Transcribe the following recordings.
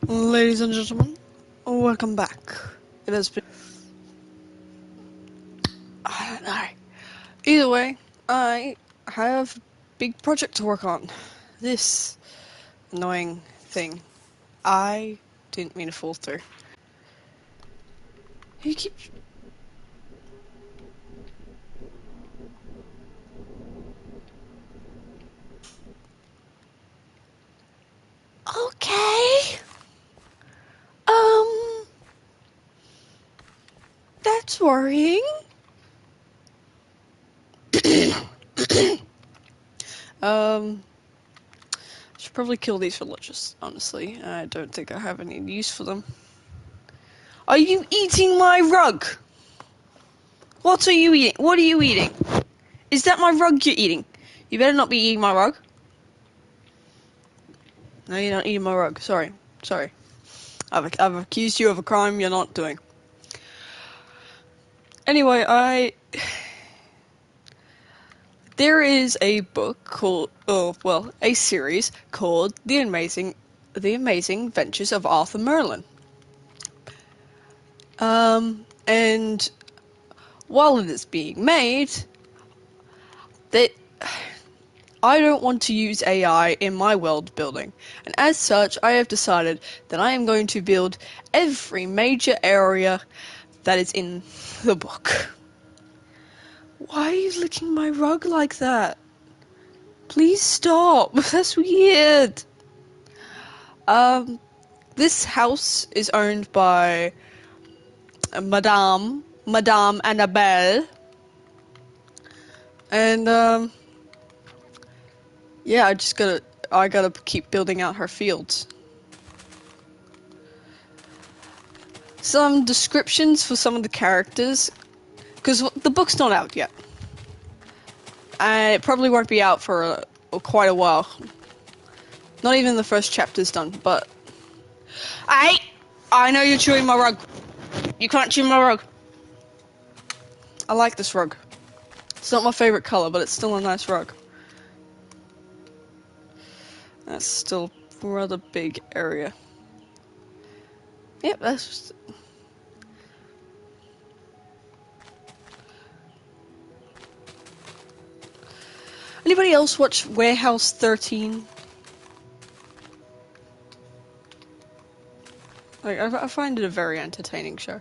Ladies and gentlemen, welcome back. It has been... I don't know. Either way, I have a big project to work on. This annoying thing. I didn't mean to fall through. You keep... Okay. Um... That's worrying. um... Should probably kill these villagers, honestly. I don't think I have any use for them. Are you eating my rug? What are you eating? What are you eating? Is that my rug you're eating? You better not be eating my rug. No, you're not eating my rug. Sorry. Sorry. I've accused you of a crime you're not doing. Anyway, there is a book called, a series called The Amazing Adventures of Arthur Merlin. And while it is being made, that I don't want to use AI in my world building, and as such, I have decided that I am going to build every major area that is in the book. Why are you licking my rug like that? Please stop. That's weird. This house is owned by Madame Annabelle, and yeah, I gotta keep building out her fields. Some descriptions for some of the characters, because the book's not out yet. And it probably won't be out for quite a while. Not even the first chapter's done, but... I know you're chewing my rug. You can't chew my rug. I like this rug. It's not my favorite color, but it's still a nice rug. That's still a rather big area. Yep, that's just... Anybody else watch Warehouse 13? Like, I find it a very entertaining show.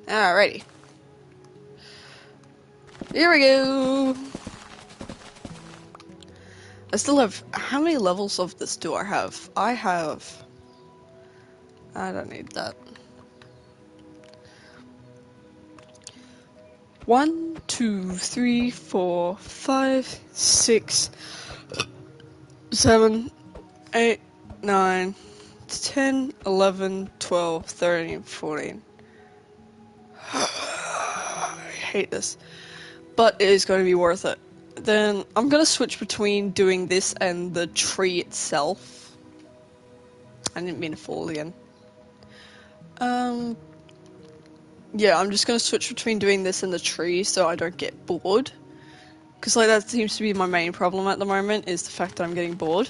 Alrighty. Here we go. I still have... How many levels of this do I have? I don't need that. 1, 2, 3, 4, 5, 6, 7, 8, 9, 10, 11, 12, 13, 14. I hate this. But it is going to be worth it. Then I'm going to switch between doing this and the tree itself. I didn't mean to fall again. Yeah, I'm just going to switch between doing this and the tree so I don't get bored. Because like that seems to be my main problem at the moment, is the fact that I'm getting bored.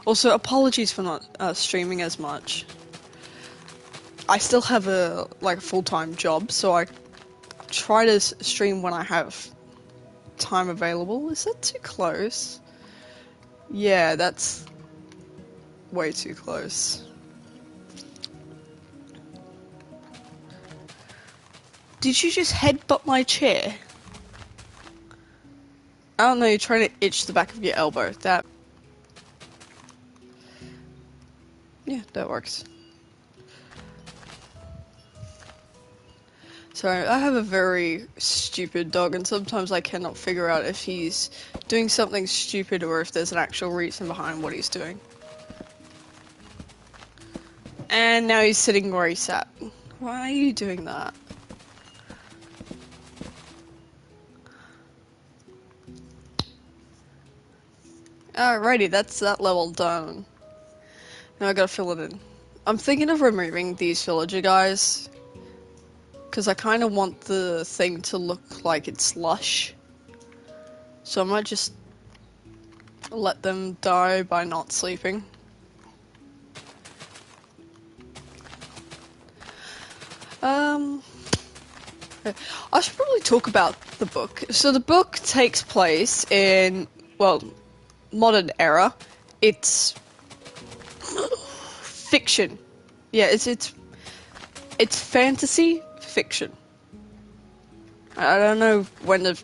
Also, apologies for not streaming as much. I still have a full-time job, so I try to stream when I have time available. Is that too close? Yeah, that's way too close. Did you just headbutt my chair? I don't know, you're trying to itch the back of your elbow. Yeah, that works. Sorry, I have a very stupid dog, and sometimes I cannot figure out if he's doing something stupid or if there's an actual reason behind what he's doing. And now he's sitting where he sat. Why are you doing that? Alrighty, that's that level done. Now I gotta fill it in. I'm thinking of removing these villager guys, because I kind of want the thing to look like it's lush. So I might just let them die by not sleeping. I should probably talk about the book. So the book takes place in, well, modern era. It's fiction. Yeah, it's fantasy fiction. I don't know when a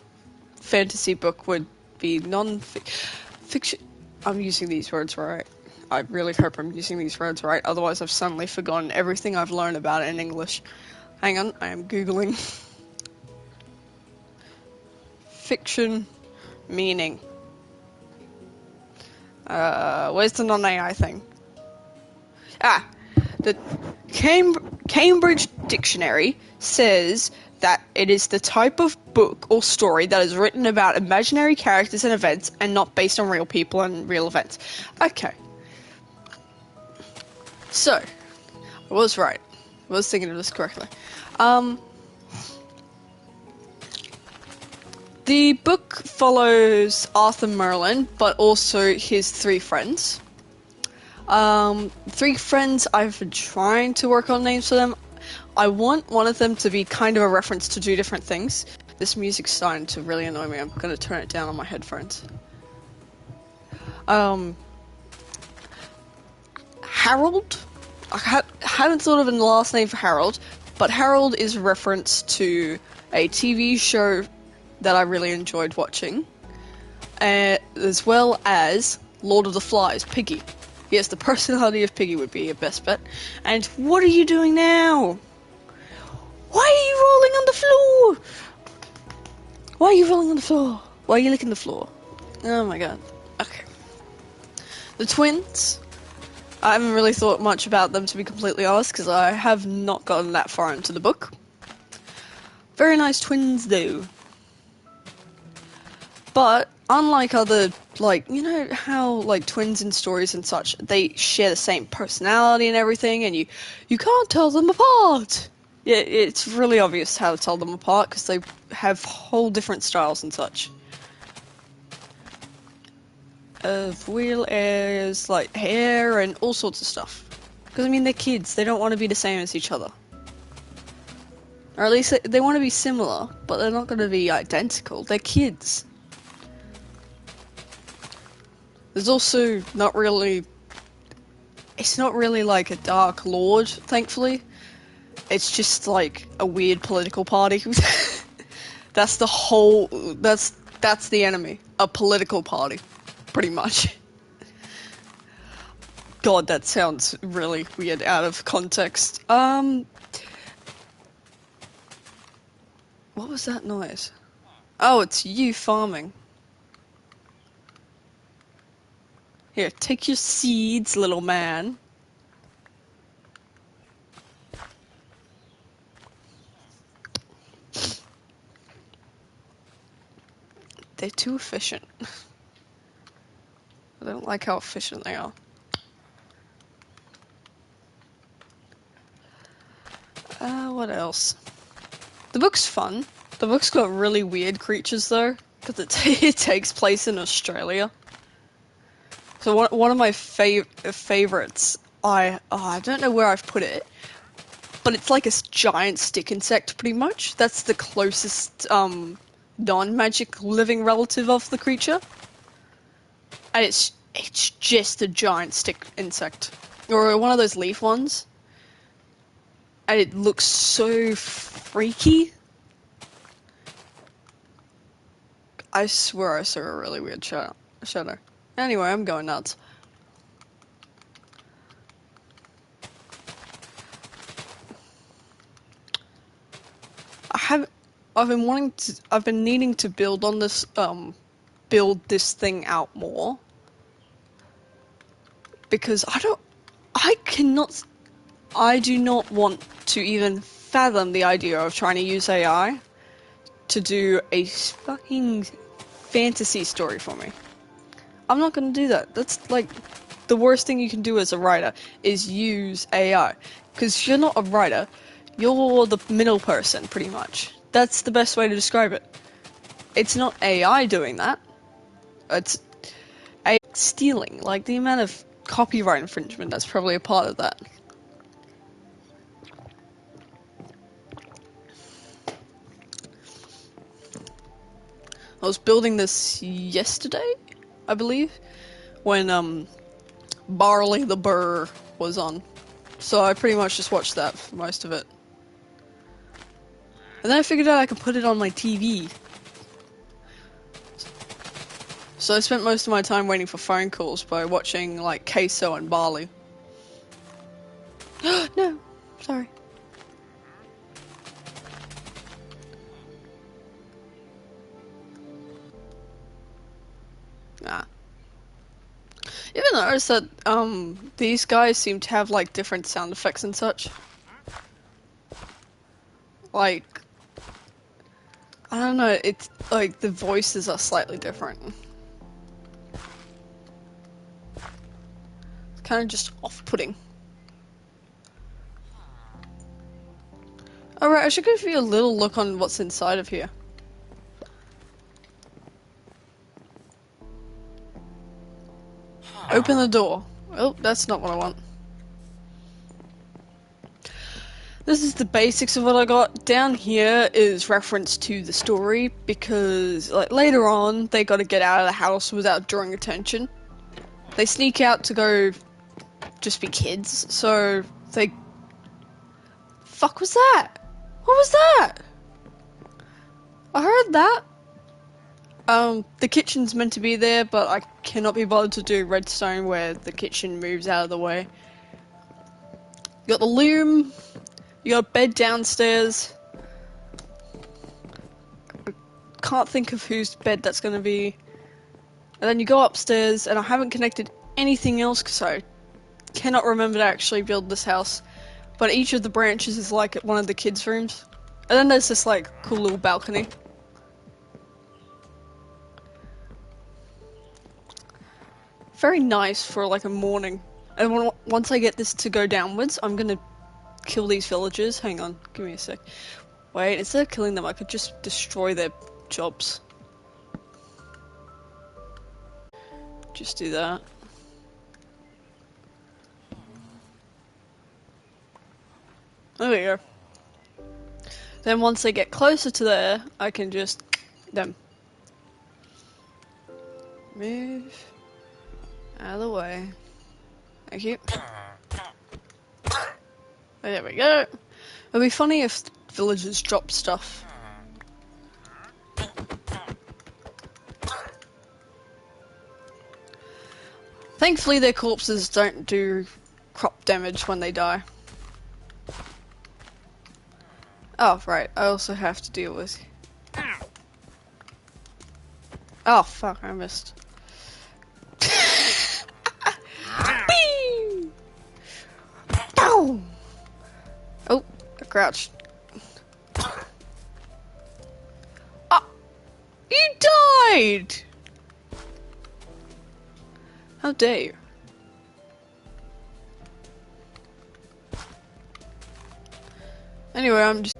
fantasy book would be non-fiction. I'm using these words right. I really hope I'm using these words right. Otherwise, I've suddenly forgotten everything I've learned about it in English. Hang on, I am Googling. Fiction meaning. Where's the non-AI thing? The Cambridge Dictionary says that it is the type of book or story that is written about imaginary characters and events and not based on real people and real events. Okay. So, I was right. I was thinking of this correctly. The book follows Arthur Merlin, but also his three friends. Three friends, I've been trying to work on names for them. I want one of them to be kind of a reference to two different things. This music's starting to really annoy me. I'm gonna turn it down on my headphones. Harold? I haven't thought of a last name for Harold, but Harold is a reference to a TV show that I really enjoyed watching, as well as Lord of the Flies, Piggy. Yes, the personality of Piggy would be your best bet. And what are you doing now? Why are you rolling on the floor? Why are you rolling on the floor? Why are you licking the floor? Oh my god. Okay. The twins. I haven't really thought much about them, to be completely honest, because I have not gotten that far into the book. Very nice twins, though. But unlike other, like, you know how, like, twins in stories and such, they share the same personality and everything, and you can't tell them apart. Yeah, it's really obvious how to tell them apart, because they have whole different styles and such. Of real areas, like hair and all sorts of stuff. Because, I mean, they're kids, they don't want to be the same as each other. Or at least they want to be similar, but they're not going to be identical. They're kids. There's also not really... It's not really like a Dark Lord, thankfully. It's just like a weird political party. That's the whole... That's the enemy. A political party. Pretty much. God, that sounds really weird out of context. What was that noise? Oh, it's you farming. Here, take your seeds, little man. They're too efficient. I don't like how efficient they are. What else? The book's fun. The book's got really weird creatures, though, because it takes place in Australia. So one of my favorites, I don't know where I've put it, but it's like a giant stick insect, pretty much. That's the closest non-magic living relative of the creature, and it's just a giant stick insect, or one of those leaf ones, and it looks so freaky. I swear I saw a really weird shadow. Anyway, I'm going nuts. I've been needing to build on this, build this thing out more. Because I do not want to even fathom the idea of trying to use AI to do a fucking fantasy story for me. I'm not gonna do that. That's like the worst thing you can do as a writer is use AI. Because you're not a writer, you're the middle person, pretty much. That's the best way to describe it. It's not AI doing that. it's a stealing. Like, the amount of copyright infringement, that's probably a part of that. I was building this yesterday, I believe, when Barley the Burr was on. So I pretty much just watched that for most of it. And then I figured out I could put it on my TV. So I spent most of my time waiting for phone calls by watching, like, Queso and Barley. No, sorry. Ah. You ever notice that, these guys seem to have, like, different sound effects and such? Like, I don't know, it's, like, the voices are slightly different. It's kind of just off-putting. Alright, I should give you a little look on what's inside of here. Open the door. Oh, that's not what I want. This is the basics of what I got. Down here is reference to the story, because like later on they gotta get out of the house without drawing attention. They sneak out to go just be kids, so they... Fuck was that? What was that? I heard that. The kitchen's meant to be there, but I cannot be bothered to do redstone where the kitchen moves out of the way. You got the loom, you got a bed downstairs. I can't think of whose bed that's gonna be. And then you go upstairs, and I haven't connected anything else because I cannot remember to actually build this house. But each of the branches is like one of the kids' rooms. And then there's this like cool little balcony. Very nice for like a morning. And once I get this to go downwards, I'm gonna kill these villagers. Hang on, give me a sec. Wait, instead of killing them, I could just destroy their jobs. Just do that. There we go. Then once they get closer to there, I can just... them. Move. Out of the way. Thank you. There we go. It'd be funny if villagers dropped stuff. Thankfully their corpses don't do crop damage when they die. Oh, right, I also have to deal with... Oh, fuck, I missed. Boom! Oh, I crouched. Ah! You died! How dare you? Anyway, I'm just...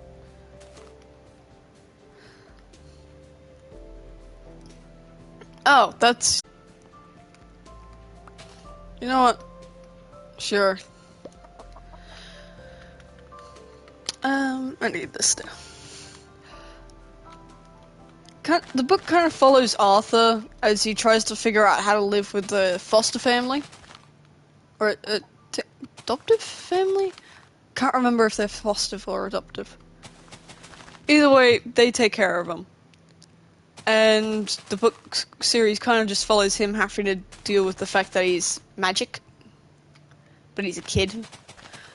Oh, that's... You know what? Sure. I need this now. The book kind of follows Arthur as he tries to figure out how to live with the foster family. Or adoptive family? Can't remember if they're foster or adoptive. Either way, they take care of him. And the book series kind of just follows him having to deal with the fact that he's magic. But he's a kid.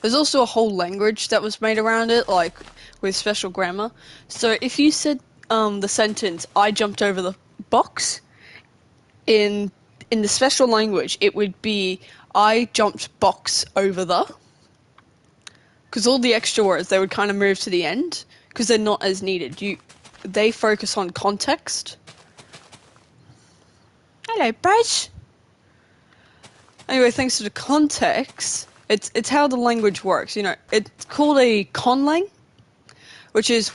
There's also a whole language that was made around it, like, with special grammar. So if you said, the sentence, I jumped over the box, in the special language, it would be, I jumped box over the. Because all the extra words, they would kind of move to the end, because they're not as needed. They focus on context. Hello, Buzz. Anyway, thanks to the context, it's how the language works. You know, it's called a conlang, which is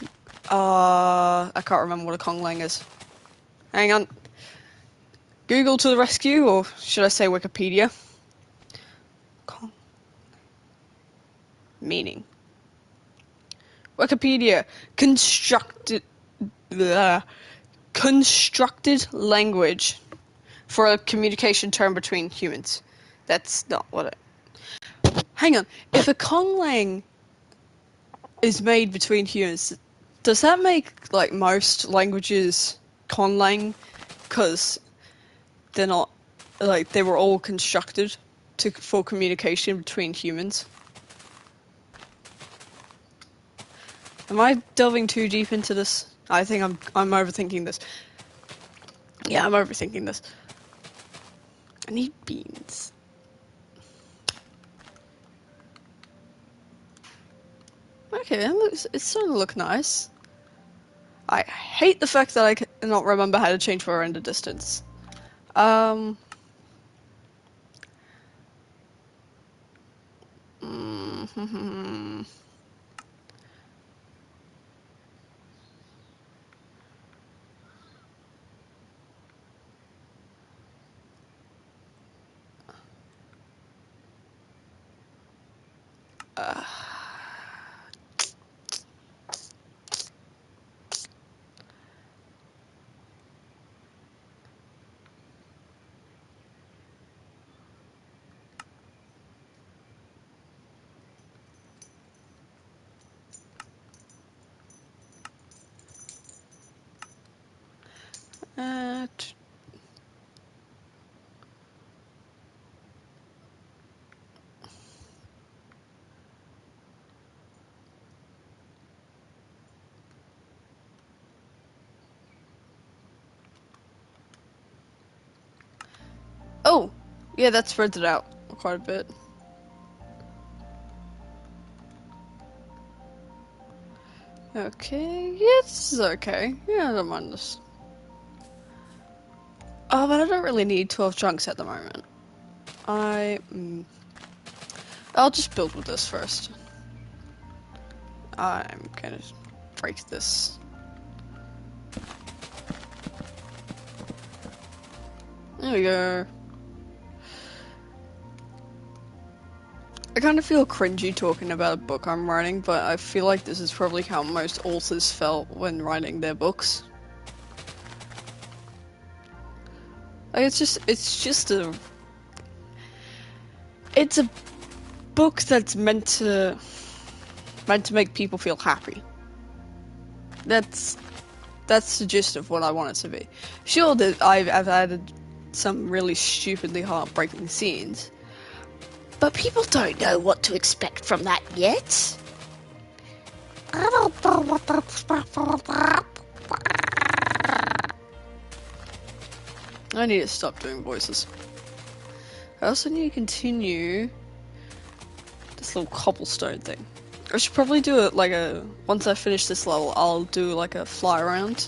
I can't remember what a conlang is. Hang on. Google to the rescue, or should I say Wikipedia? Meaning. Wikipedia. Constructed language for a communication term between humans. That's not what it... Hang on. If a conlang is made between humans, does that make, like, most languages conlang? Because they're not, like, they were all constructed for communication between humans. Am I delving too deep into this? I think I'm overthinking this. Yeah, I'm overthinking this. I need beans. Okay, it's starting to look nice. I hate the fact that I cannot remember how to change my render distance. Oh, yeah, that spreads it out quite a bit. Okay, yeah, this is okay. Yeah, I don't mind this. Oh, but I don't really need 12 chunks at the moment. I'll just build with this first. I'm gonna break this. There we go. I kind of feel cringy talking about a book I'm writing, but I feel like this is probably how most authors felt when writing their books. Like, it's a book that's meant to make people feel happy. That's the gist of what I want it to be. Sure, that I've added some really stupidly heartbreaking scenes, but people don't know what to expect from that yet. I don't know what to expect from that. I need to stop doing voices. I also need to continue this little cobblestone thing. I should probably do it like once I finish this level, I'll do like a fly around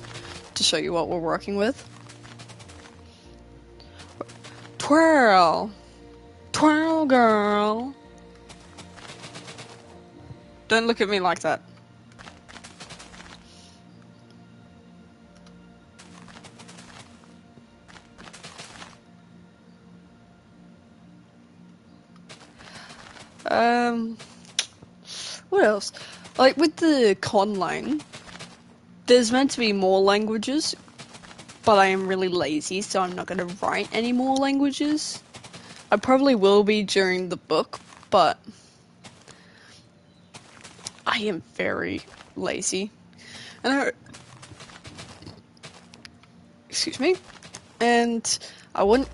to show you what we're working with. Twirl! Twirl, girl! Don't look at me like that. What else? Like, with the conlang, there's meant to be more languages, but I am really lazy, so I'm not gonna write any more languages. I probably will be during the book, but I am very lazy. And excuse me. And I wouldn't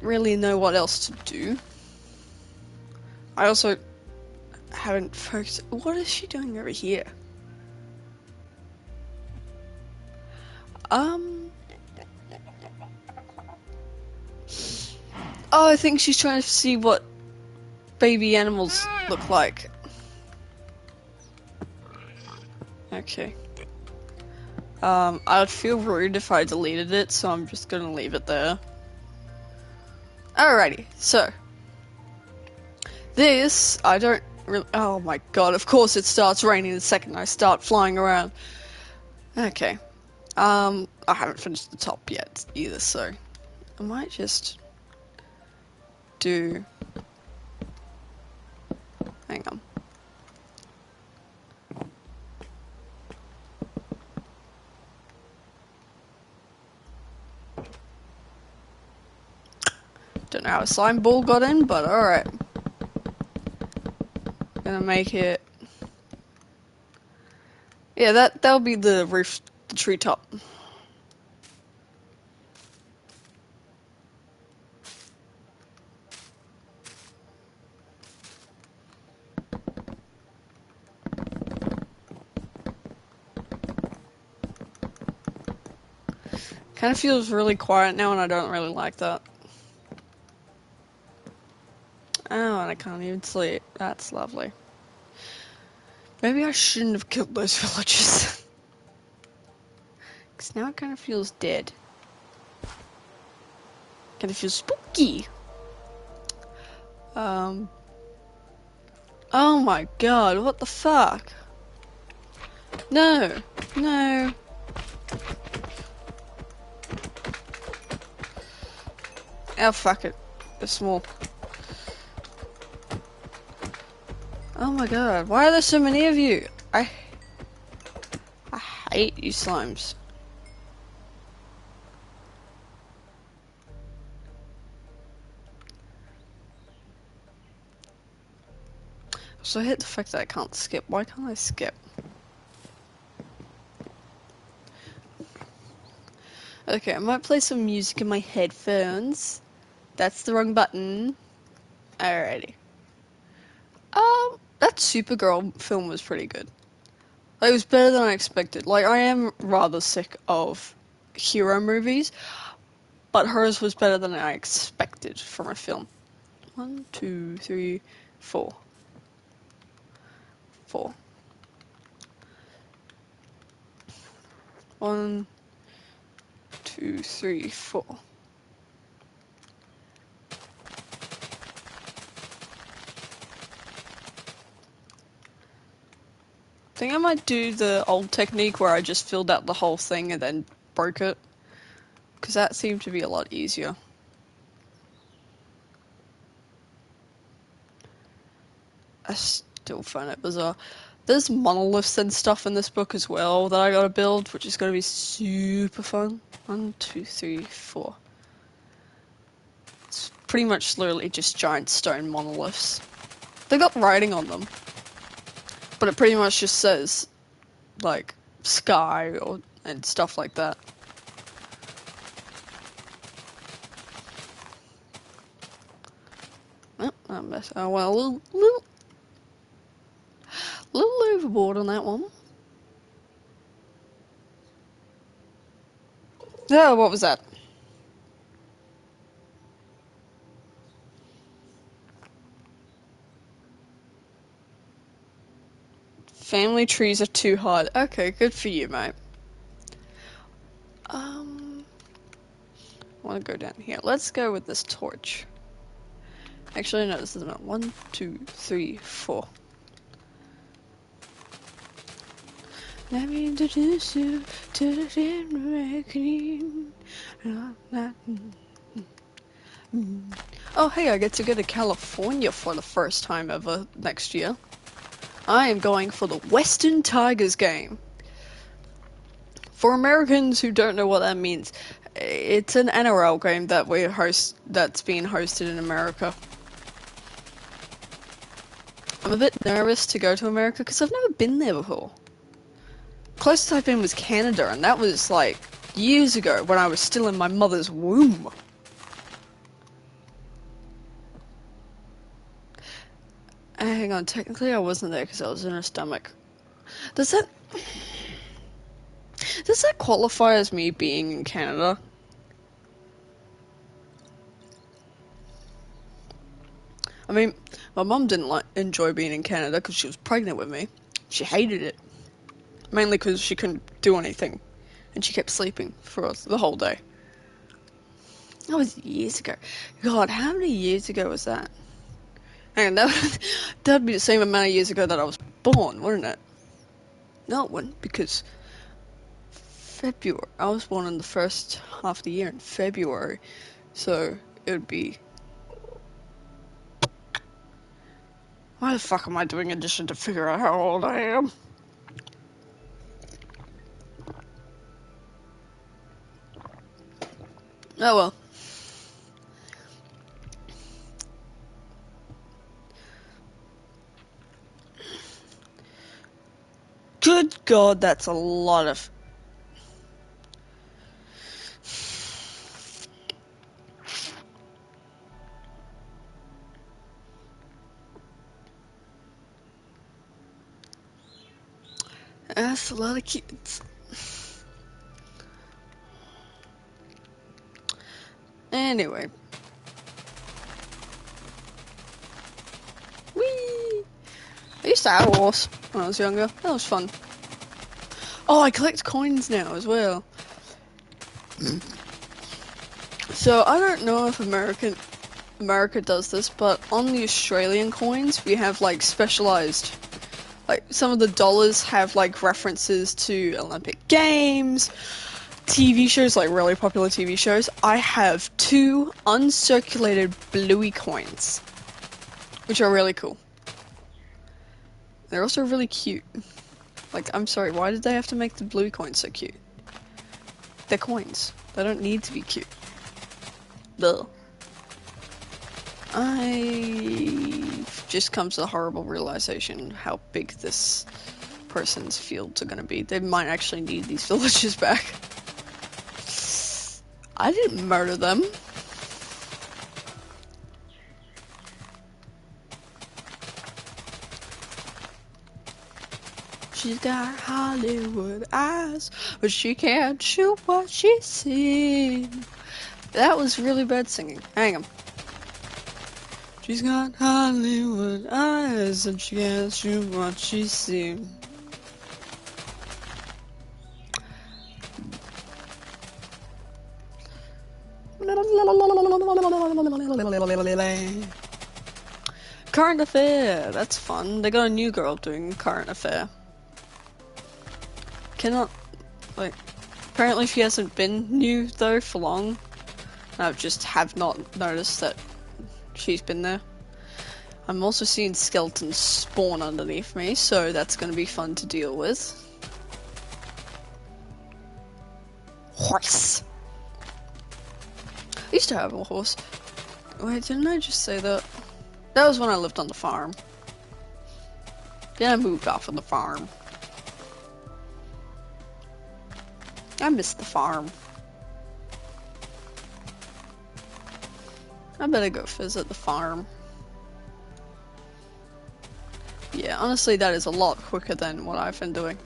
really know what else to do. I also haven't focused. What is she doing over here? Oh, I think she's trying to see what baby animals look like. Okay. I'd feel rude if I deleted it, so I'm just gonna leave it there. Alrighty, so. This, I don't really. Oh my god, of course it starts raining the second I start flying around. Okay. I haven't finished the top yet either, so I might just do... Hang on. Don't know how a slime ball got in, but alright. Gonna make it... Yeah, that'll be the roof, the treetop. Kind of feels really quiet now, and I don't really like that. Oh, and I can't even sleep. That's lovely. Maybe I shouldn't have killed those villagers. Because now it kind of feels dead. Kind of feels spooky. Oh my god, what the fuck? No, no. Oh, fuck it. They're small. Oh my god, why are there so many of you? I hate you slimes. So I hate the fact that I can't skip. Why can't I skip? Okay, I might play some music in my headphones. That's the wrong button. Alrighty. That Supergirl film was pretty good. Like, it was better than I expected. Like, I am rather sick of hero movies, but hers was better than I expected from a film. 1, 2, 3, 4. 4. 1, 2, 3, 4. I think I might do the old technique where I just filled out the whole thing and then broke it. Because that seemed to be a lot easier. I still find it bizarre. There's monoliths and stuff in this book as well that I gotta build, which is gonna be super fun. 1, 2, 3, 4. It's pretty much literally just giant stone monoliths. They got writing on them. But it pretty much just says, like, sky and stuff like that. Oh, I messed. Oh well, a little overboard on that one. Oh, what was that? Family trees are too hard. Okay, good for you, mate. I want to go down here. Let's go with this torch. Actually, no, this is not. 1, 2, 3, 4. Let me introduce you to the American. Oh, hey, I get to go to California for the first time ever next year. I am going for the Western Tigers game. For Americans who don't know what that means, it's an NRL game that that's being hosted in America. I'm a bit nervous to go to America because I've never been there before. Closest I've been was Canada, and that was like years ago when I was still in my mother's womb. Hang on, technically I wasn't there because I was in her stomach. Does that qualify as me being in Canada? I mean, my mum didn't enjoy being in Canada because she was pregnant with me. She hated it. Mainly because she couldn't do anything. And she kept sleeping for the whole day. That was years ago. God, how many years ago was that? Hang on, that'd be the same amount of years ago that I was born, wouldn't it? No, it wouldn't, because February. I was born in the first half of the year in February. So it would be. Why the fuck am I doing addition to figure out how old I am? Oh well. Good God, that's a lot of. That's a lot of kids. Anyway. Whee! I used to have a horse when I was younger. That was fun. Oh, I collect coins now as well. So I don't know if America does this, but on the Australian coins we have like specialized, like some of the dollars have like references to Olympic Games, TV shows, like really popular TV shows. I have 2 uncirculated bluey coins, which are really cool. They're also really cute. Like, I'm sorry, why did they have to make the bluey coins so cute? They're coins. They don't need to be cute. Ugh. I've just come to the horrible realization how big this person's fields are gonna be. They might actually need these villages back. I didn't murder them. She's got Hollywood eyes, but she can't shoot what she's seen. That was really bad singing. Hang on. She's got Hollywood eyes, and she can't shoot what she's seen. Current affair. That's fun. They got a new girl doing current affair. Cannot, like, apparently she hasn't been new though for long. I just have not noticed that she's been there. I'm also seeing skeletons spawn underneath me, so that's going to be fun to deal with. Horse. I used to have a horse. Wait, didn't I just say that? That was when I lived on the farm. Then I moved off of the farm. I miss the farm. I better go visit the farm. Yeah, honestly, that is a lot quicker than what I've been doing.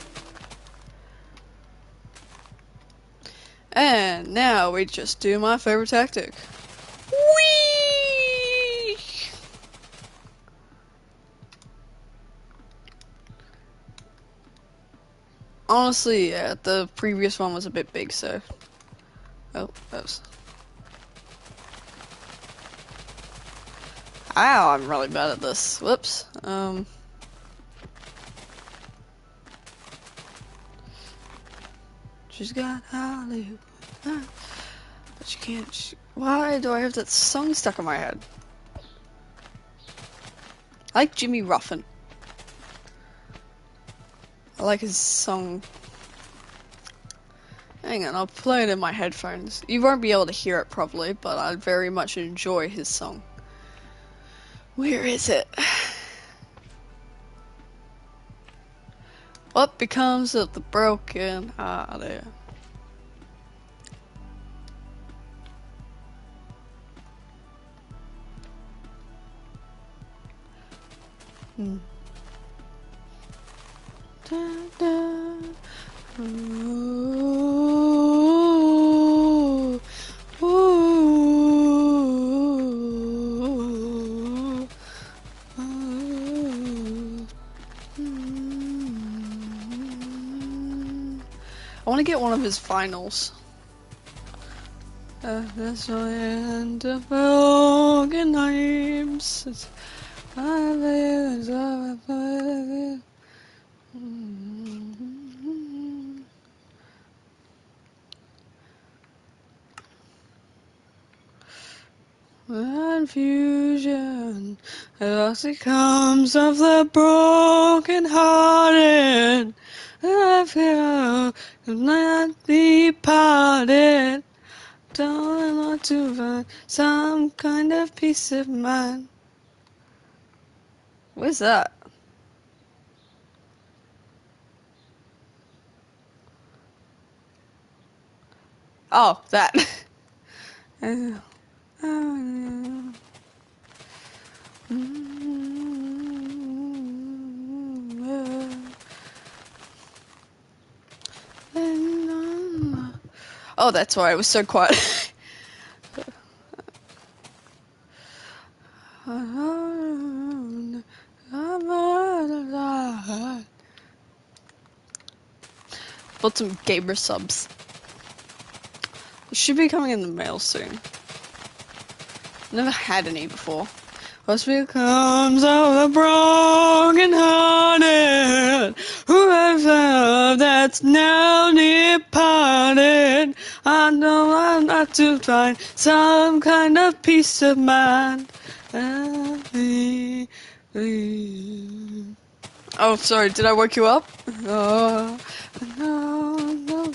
And now we just do my favorite tactic. Whee! Honestly, yeah, the previous one was a bit big, so... Oh, that was... Ow, I'm really bad at this. Whoops. She's got Hollywood, but she can't. Why do I have that song stuck in my head? I like Jimmy Ruffin. I like his song. Hang on, I'll play it in my headphones. You won't be able to hear it probably, but I very much enjoy his song. Where is it? What becomes of the broken hearted? Da, da. Ooh, ooh, ooh. I want to get one of his finals. That's the end of broken names. Confusion, as it comes of the broken hearted. I feel not be parted. Don't want to find some kind of peace of mind. Where's that? Oh, that. Oh, that's why it was so quiet. Bought some gamer subs. It should be coming in the mail soon. Never had any before. What becomes of the broken hearted who have loved that's now departed? I know I'm not to find some kind of peace of mind. Oh, sorry, did I wake you up? Oh, no, no,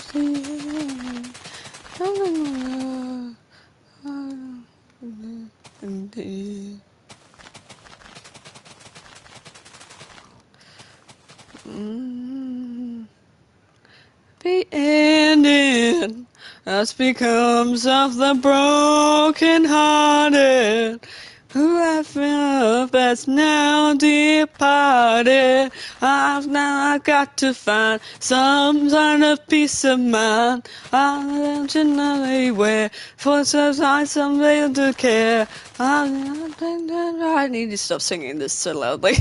be ending as becomes of the broken hearted who have felt that's now departed. I've got to find some kind of peace of mind. I don't know anywhere for somebody to care. I need to stop singing this so loudly.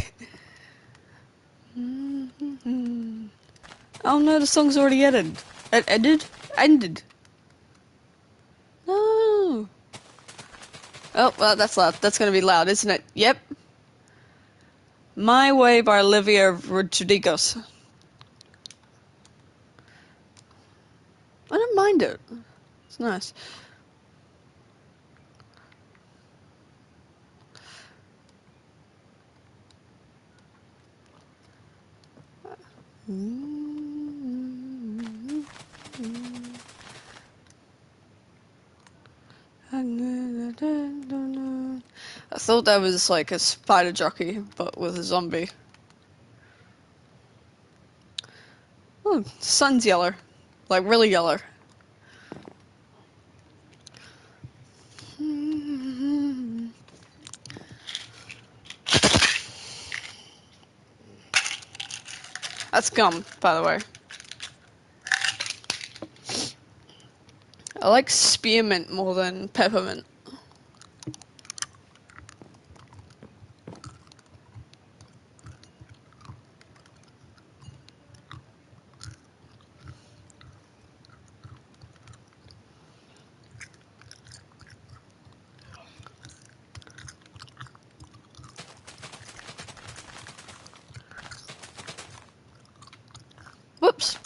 Oh no, the song's already ended. Ended. No. Oh, well, that's loud. That's gonna be loud, isn't it? Yep. My Way by Olivia Rodriguez. I don't mind it. It's nice. I thought that was like a spider jockey, but with a zombie. Oh, sun's yellow. Like, really yellow. That's gum, by the way. I like spearmint more than peppermint. Whoops.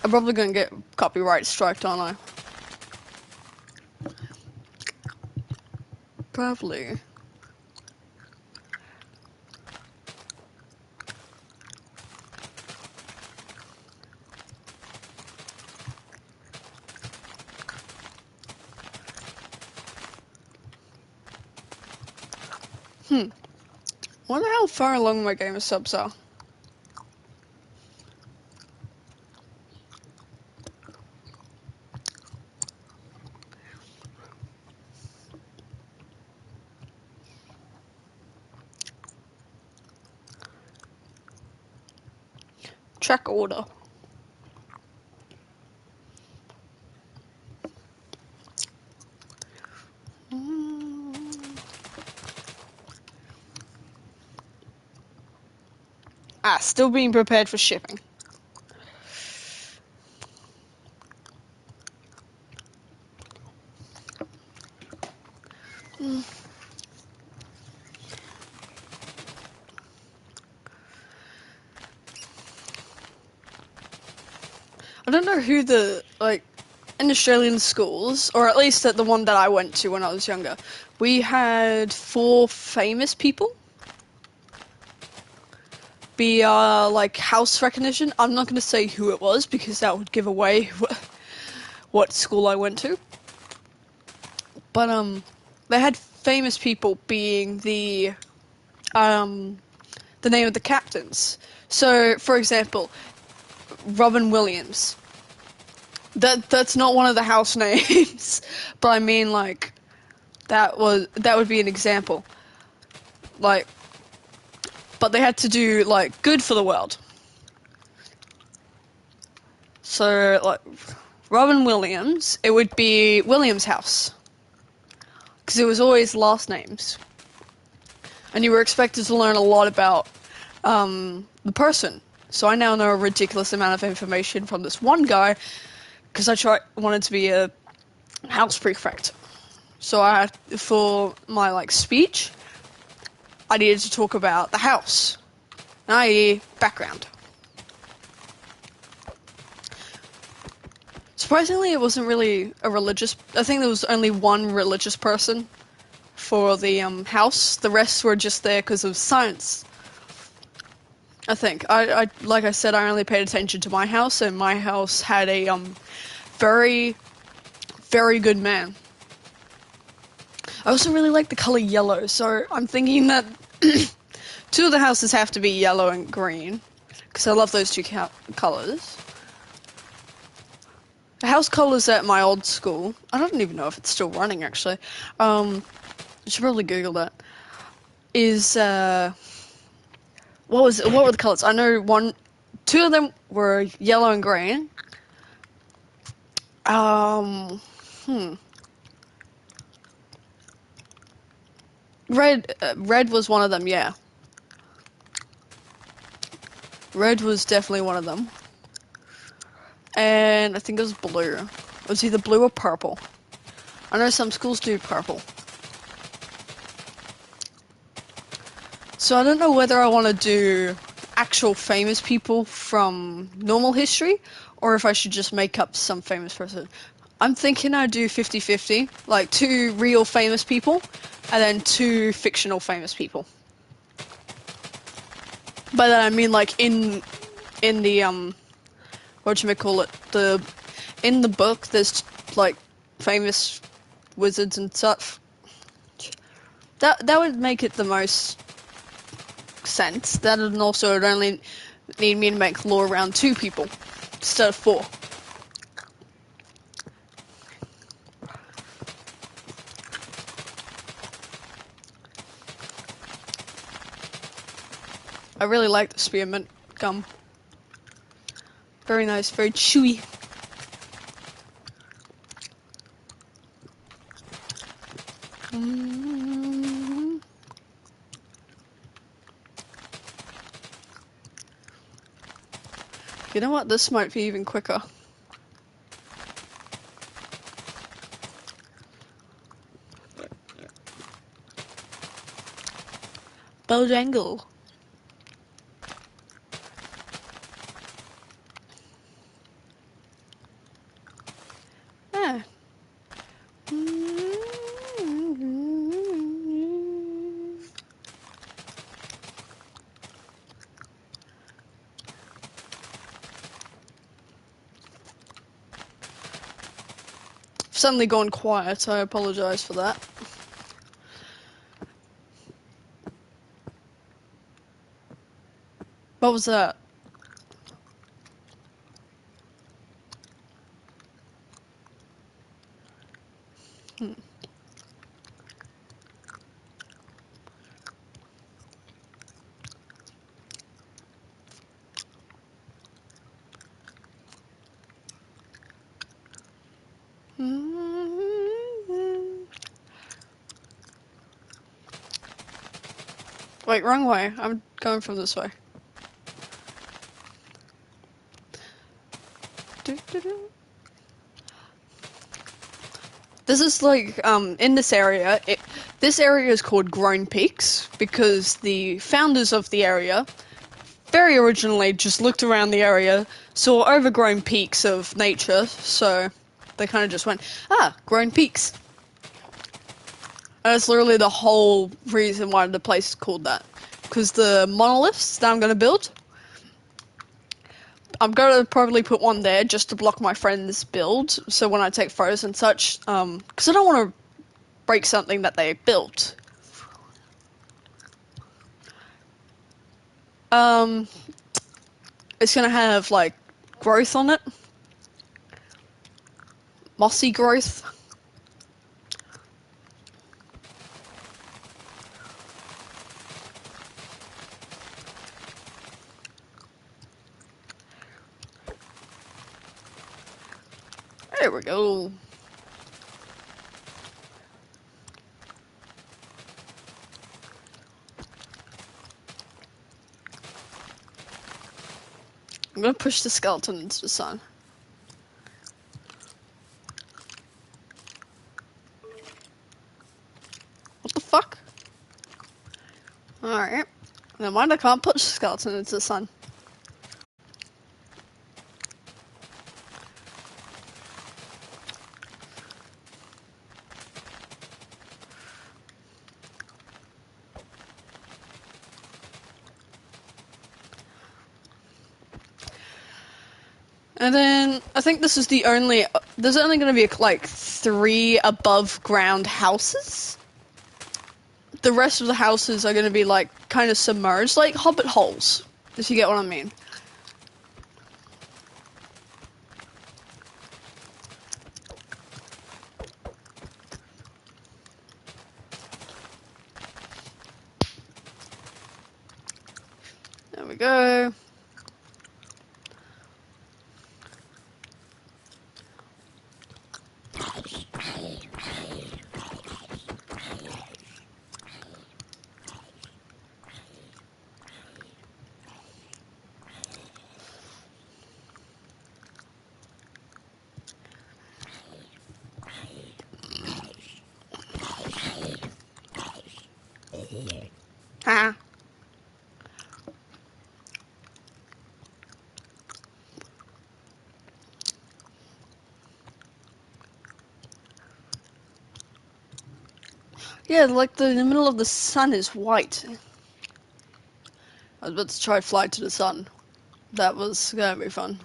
I'm probably gonna get copyright striked, aren't I? Probably. Wonder how far along my game of subs are. Track order. Still being prepared for shipping. I don't know who in Australian schools, or at least at the one that I went to when I was younger, we had 4 famous people be like house recognition. I'm not going to say who it was because that would give away what school I went to. But they had famous people being the name of the captains. So, for example, Robin Williams. That's not one of the house names, but I mean like that would be an example. Like, but they had to do like good for the world. So like Robin Williams, it would be Williams House because it was always last names, and you were expected to learn a lot about the person. So I now know a ridiculous amount of information from this one guy because I wanted to be a house prefect. So I had, for my like speech, I needed to talk about the house, i.e. background. Surprisingly, it wasn't really a religious. I think there was only one religious person for the house. The rest were just there because of science. I think. I like I said, I only paid attention to my house, and my house had a very, very good man. I also really like the color yellow, so I'm thinking that 2 of the houses have to be yellow and green, because I love those 2 colors. The house colors at my old school, I don't even know if it's still running actually, I should probably Google that, is, what were the colors? I know 2 of them were yellow and green. Red was one of them, yeah. Red was definitely one of them. And I think it was blue. It was either blue or purple. I know some schools do purple. So I don't know whether I want to do actual famous people from normal history, or if I should just make up some famous person. I'm thinking I'd do 50-50, like 2 real famous people, and then 2 fictional famous people. By that I mean like in the whatchamacallit, in the book there's like famous wizards and stuff. That would make it the most sense. That would also would only need me to make law around 2 people instead of 4. I really like the spearmint gum. Very nice, very chewy. You know what? This might be even quicker. Bojangle. Yeah. Suddenly gone quiet, I apologize for that. What was that? Wait, wrong way. I'm going from this way. This is like, in this area, this area is called Grown Peaks because the founders of the area very originally just looked around the area, saw overgrown peaks of nature, so they kind of just went, ah, grown peaks. And that's literally the whole reason why the place is called that. Because the monoliths that I'm going to build, I'm going to probably put one there just to block my friend's build, so when I take photos and such, because I don't want to break something that they built. It's going to have, like, growth on it. Mossy growth. There we go. I'm gonna push the skeleton into the sun. What the fuck? Alright. Never mind, I can't push the skeleton into the sun. And then, I think this is the only... There's only gonna be, like, 3 above ground houses. The rest of the houses are gonna be, like, kind of submerged, like hobbit holes. If you get what I mean. There we go. Ha. Yeah, like the middle of the sun is white. I was about to try to fly to the sun. That was gonna be fun.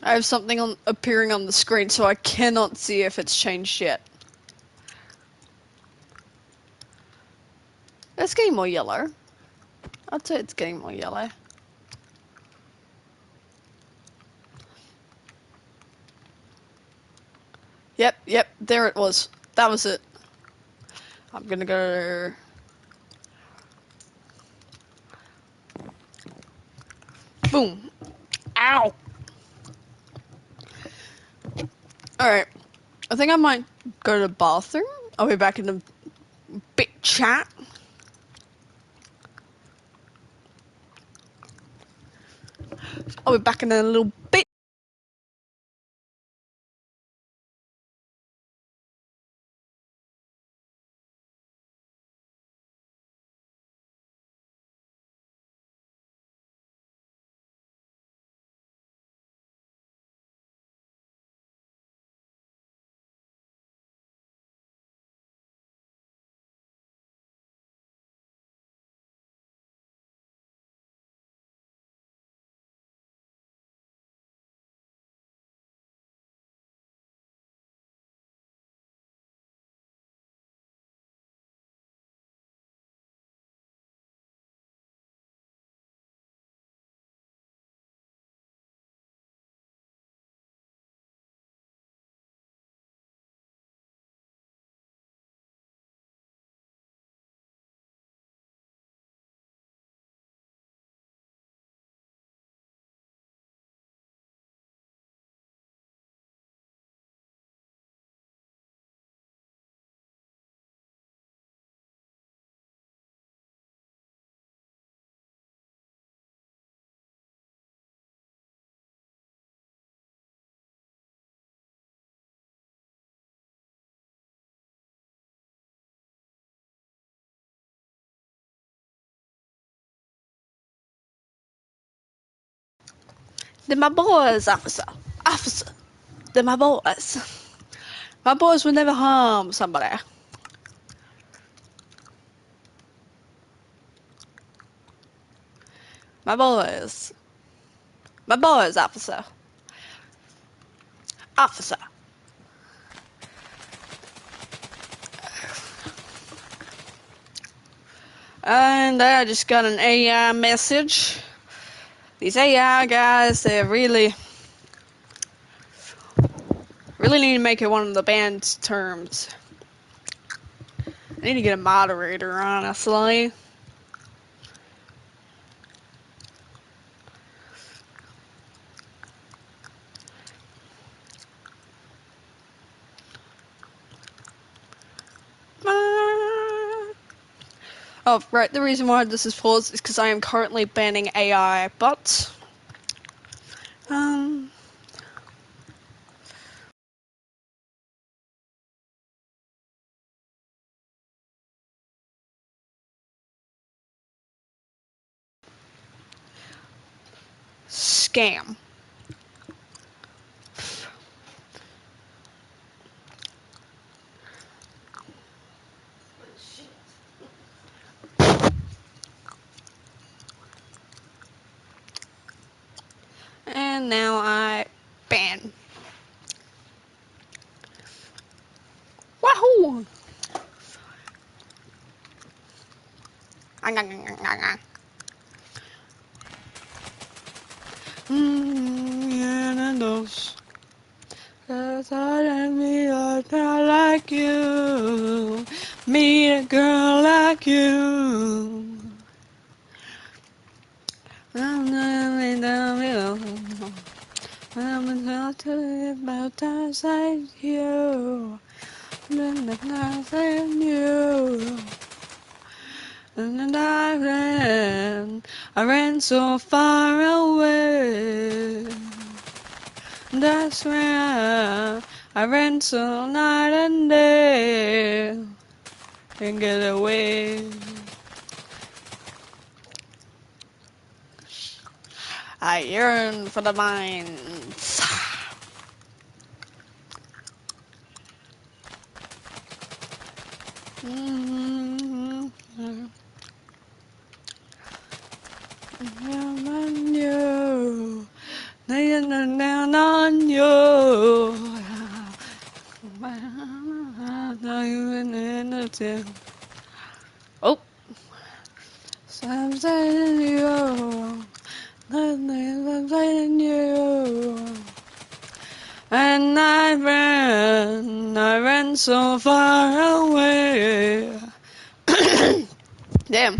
I have something appearing on the screen, so I cannot see if it's changed yet. It's getting more yellow. I'd say it's getting more yellow. Yep, there it was. That was it. I'm gonna go... Boom. Ow! Alright. I think I might go to the bathroom. I'll be back in a bit chat. I'll be back in a little bit. They're my boys, officer. Officer. They're my boys. My boys would never harm somebody. My boys. My boys, officer. Officer. And I just got an AI message. These AI guys, they're really need to make it one of the band's terms. I need to get a moderator, honestly. Oh, right, the reason why this is paused is because I am currently banning AI bots. Scam. And now I ban. Wahoo! Yeah, those. Cause I don't meet a girl like you. Meet a girl like you. I'm about to live about times like you. Times like you. And I ran so far away. That's where I ran so night and day and get away. I yearn for the mines. On you, down on you. Oh, something you, something you. And I ran so far away. Damn.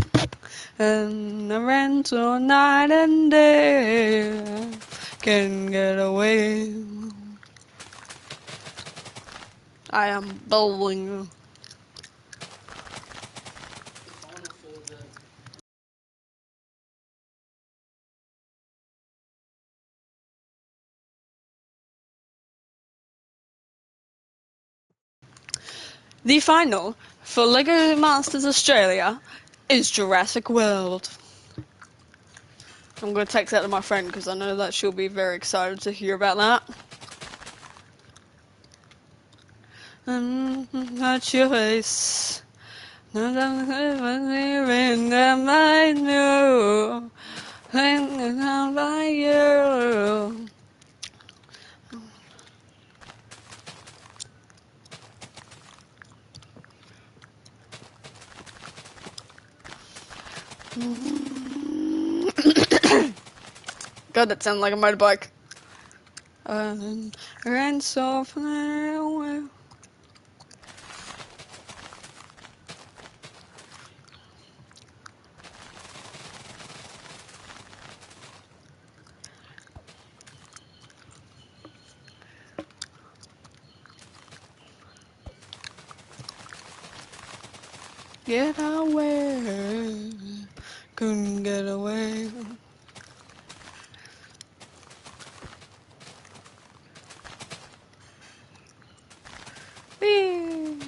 And I ran so night and day. Can't get away. I am bowling. The final for LEGO Masters Australia is Jurassic World. I'm going to text that to my friend because I know that she'll be very excited to hear about that. Not your face. Not when I knew. When by you. God, that sounds like a motorbike. Ran so far away. Get away. Couldn't get away. Whee.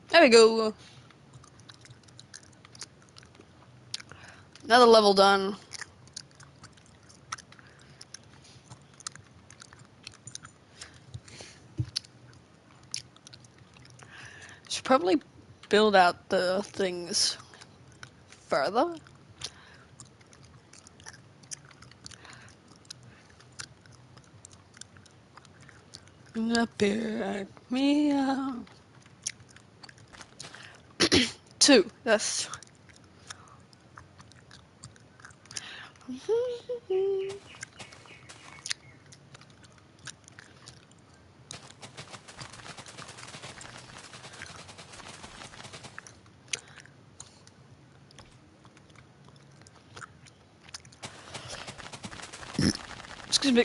There we go. Another level done. Should probably build out the things further. Bear me out. 2. That's. Excuse me.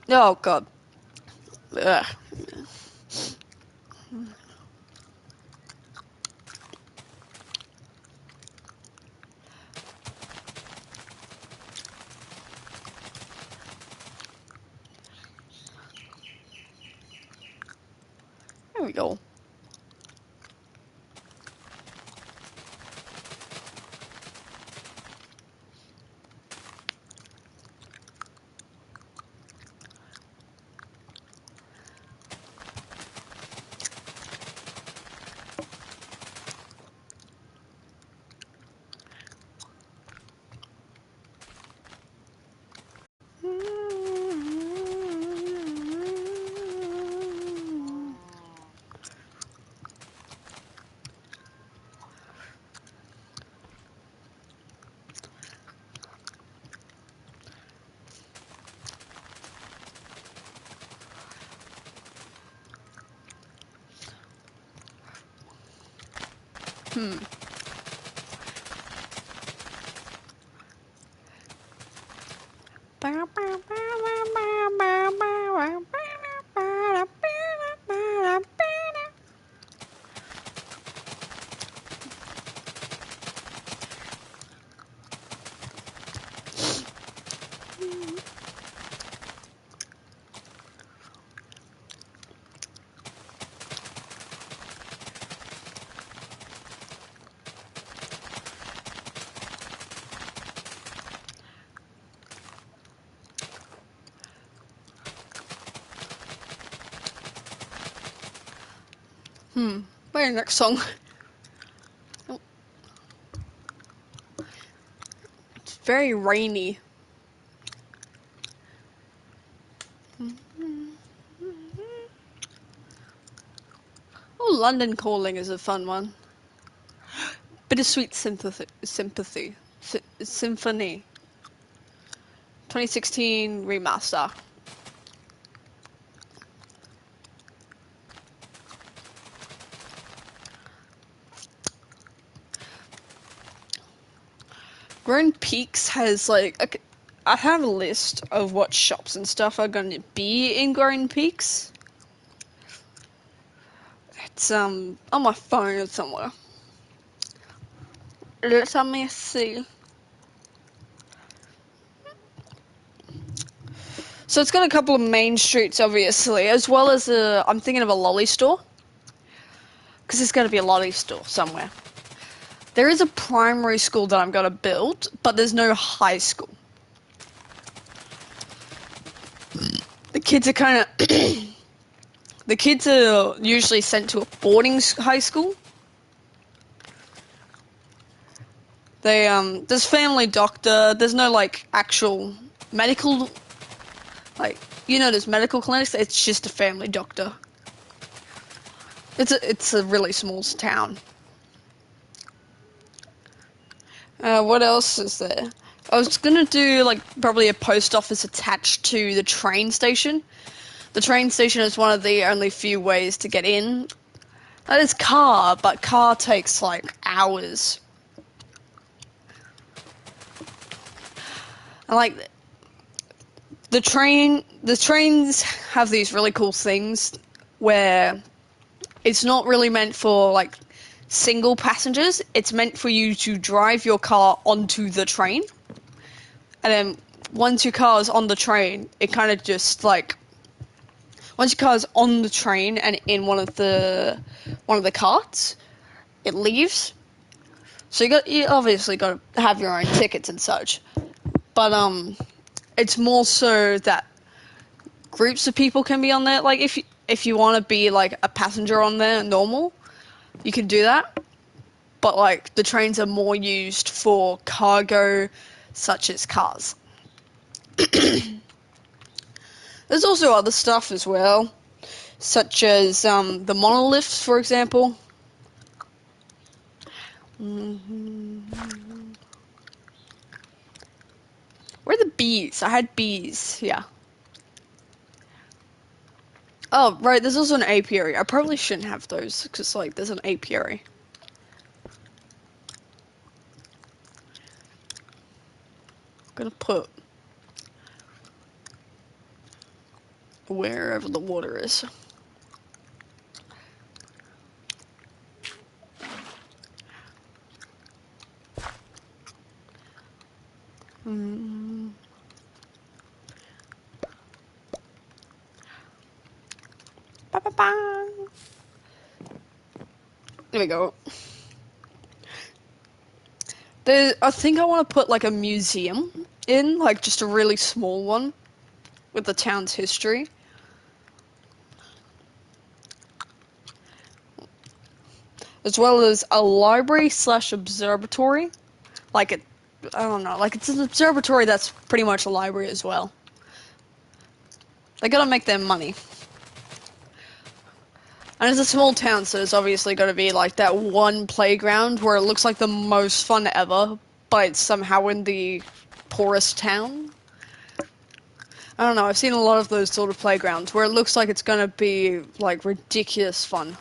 Oh god. Ugh. There we go. Wait, next song. Oh, it's very rainy. Oh, London Calling is a fun one. Bittersweet Sympathy. Symphony. 2016 remaster. Grown Peaks has like I have a list of what shops and stuff are going to be in Grown Peaks. It's on my phone somewhere. Let me see. So it's got a couple of main streets, obviously, as well as I'm thinking of a lolly store, because there's got to be a lolly store somewhere. There is a primary school that I'm going to build, but there's no high school. The kids are kind of the kids are usually sent to a boarding high school. There's family doctor. There's no like actual medical, like there's medical clinics. It's just a family doctor. It's a really small town. What else is there? I was gonna do like probably a post office attached to the train station. The train station is one of the only few ways to get in. That is car, but car takes like hours. And like the trains have these really cool things where it's not really meant for like single passengers. It's meant for you to drive your car onto the train, and then once your car is on the train, it kind of just like once your car is on the train and in one of the carts, it leaves. So you obviously got to have your own tickets and such, but it's more so that groups of people can be on there. Like if you want to be like a passenger on there, normal, you can do that. But like the trains are more used for cargo, such as cars. There's also other stuff as well, such as the monoliths, for example. Where are the bees? I had bees. Yeah. Oh, right. There's also an apiary. I probably shouldn't have those because like there's an apiary. I'm gonna put wherever the water is. Ba, ba, ba. There we go. I think I want to put like a museum in, like just a really small one with the town's history. As well as a library / observatory. Like I don't know, like it's an observatory that's pretty much a library as well. They gotta make their money. And it's a small town, so there's obviously got to be like that one playground where it looks like the most fun ever, but it's somehow in the poorest town. I don't know, I've seen a lot of those sort of playgrounds where it looks like it's going to be like ridiculous fun.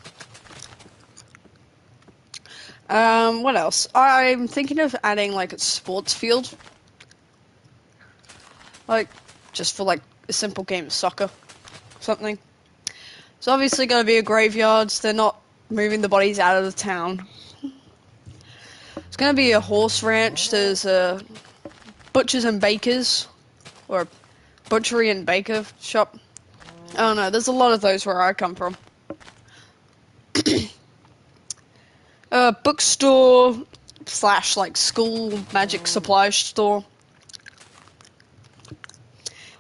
What else? I'm thinking of adding like a sports field. Like, just for like a simple game of soccer. Something. It's obviously going to be a graveyard, so they're not moving the bodies out of the town. It's going to be a horse ranch. There's a butchers and bakers, or butchery and baker shop. I don't know, there's a lot of those where I come from. A bookstore / like school magic supply store.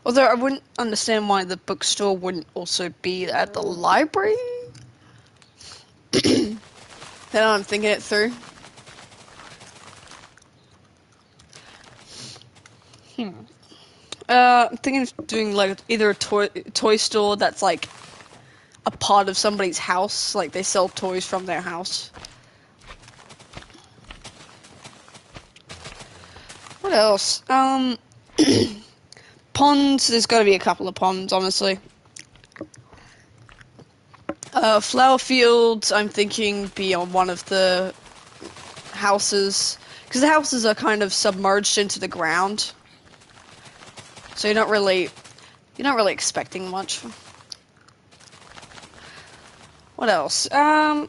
Although I wouldn't understand why the bookstore wouldn't also be at the library. Then I'm thinking it through. I'm thinking of doing like either a toy store that's like a part of somebody's house, like they sell toys from their house. What else? Ponds, there's got to be a couple of ponds, honestly. Flower fields, I'm thinking be on one of the houses, because the houses are kind of submerged into the ground, so you're not really expecting much. What else? Oh,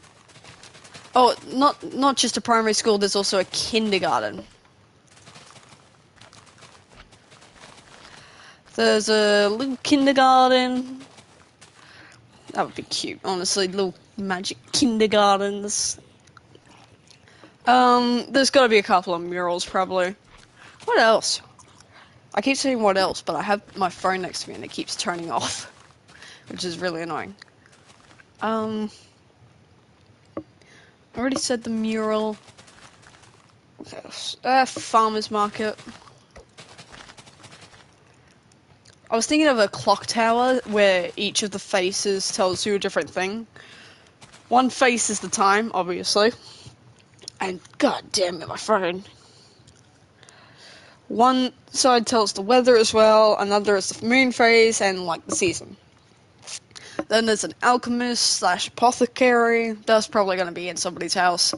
not just a primary school. There's also a kindergarten. There's a little kindergarten. That would be cute, honestly. Little magic kindergartens. There's got to be a couple of murals, probably. What else? I keep saying what else, but I have my phone next to me and it keeps turning off, which is really annoying. I already said the mural. What else? Farmer's market. I was thinking of a clock tower where each of the faces tells you a different thing. One face is the time, obviously. And god damn it, my phone. One side tells the weather as well, another is the moon phase and like the season. Then there's an alchemist / apothecary. That's probably going to be in somebody's house.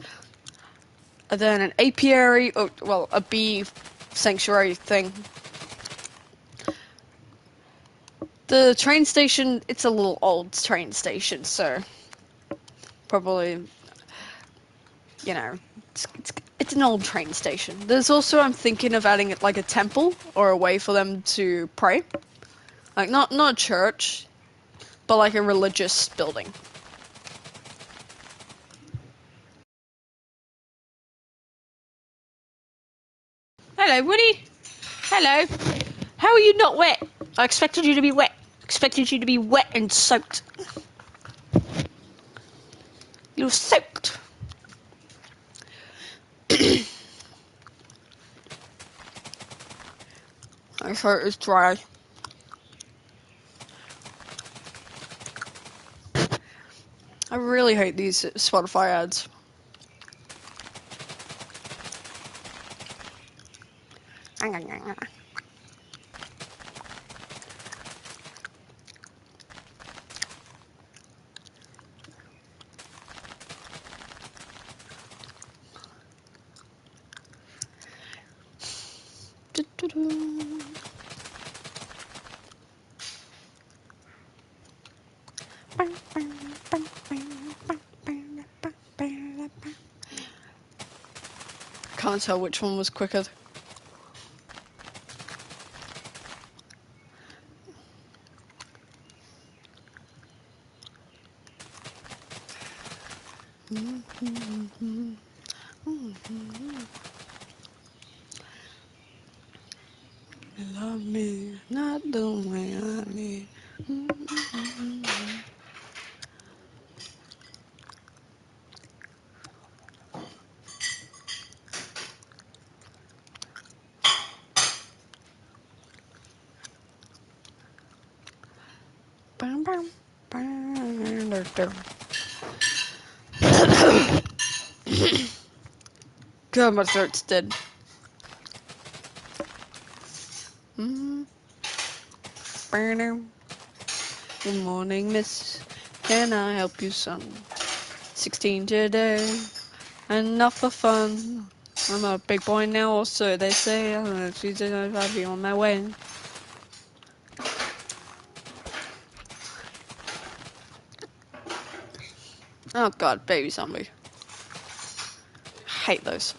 And then an apiary, a bee sanctuary thing. The train station, it's a little old train station, so probably, you know, it's an old train station. There's also, I'm thinking of adding it like a temple or a way for them to pray. Like, not a church, but like a religious building. Hello, Woody. Hello. How are you not wet? I expected you to be wet. Expected you to be wet and soaked. You're soaked. My throat is dry. I really hate these Spotify ads. Can't tell which one was quicker. Love me, not the way I need. God, my throat's dead. Good morning, miss. Can I help you, son? 16 today. Enough for fun. I'm a big boy now, or so they say. I don't know if she's I'll be on my way. Oh god, baby zombie. Hate those.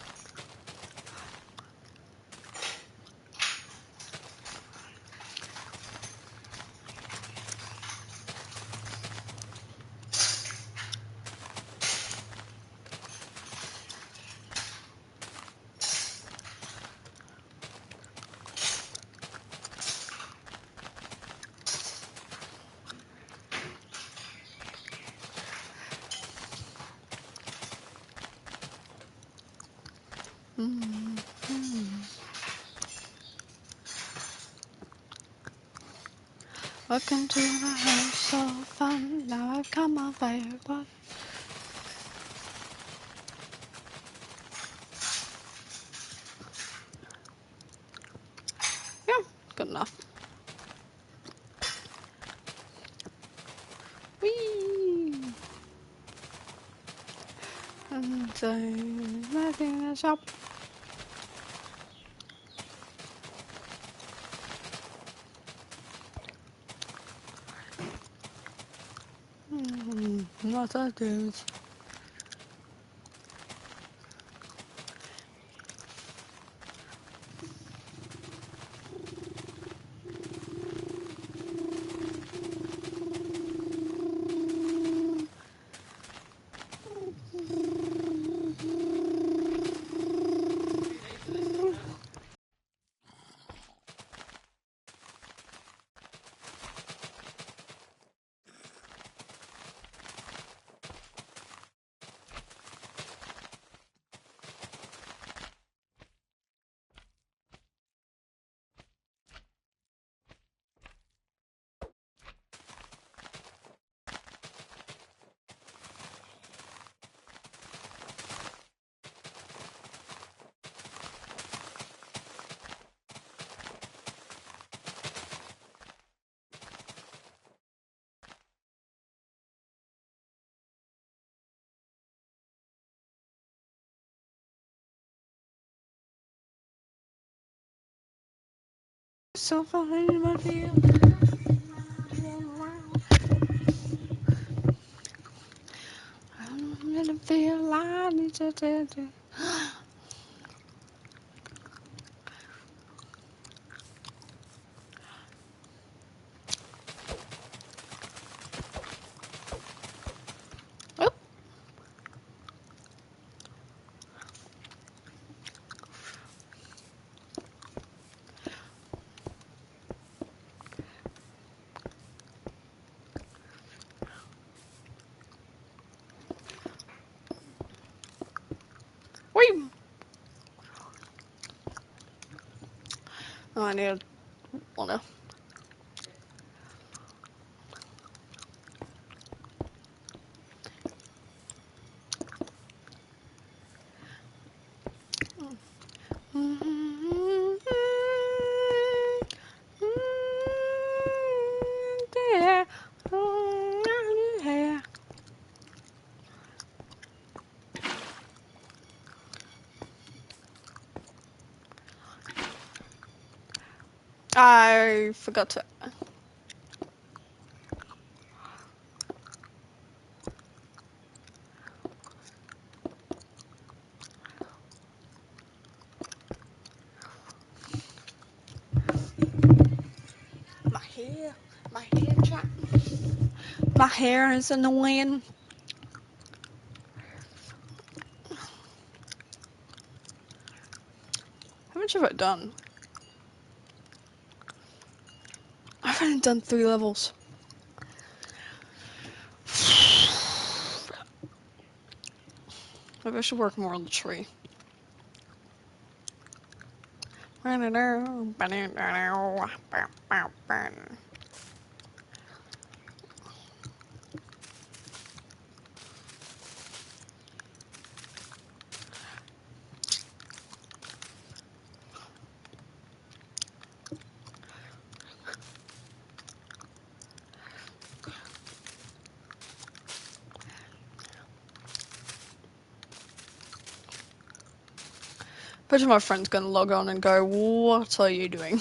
Welcome to my house of fun. Now I've come my way, but yeah, good enough. Whee! And nothing is up. Not that good. So fine, but feel. gonna feel like Oh. Wait. Oh, I need wanna. I forgot to. My hair trap. My hair is annoying. How much have I done? I've only done 3 levels. Maybe I should work more on the tree. Bet you my friend's gonna log on and go, what are you doing?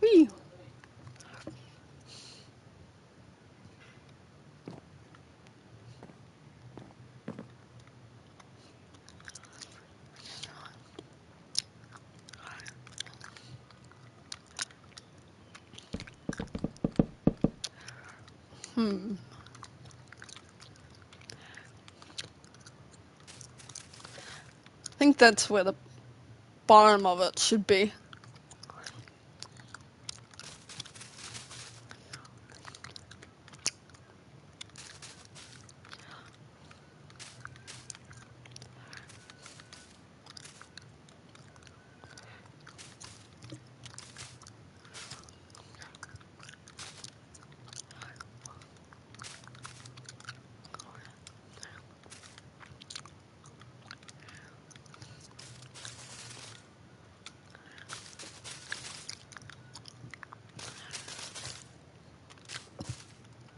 Whee! I think that's where the bottom of it should be.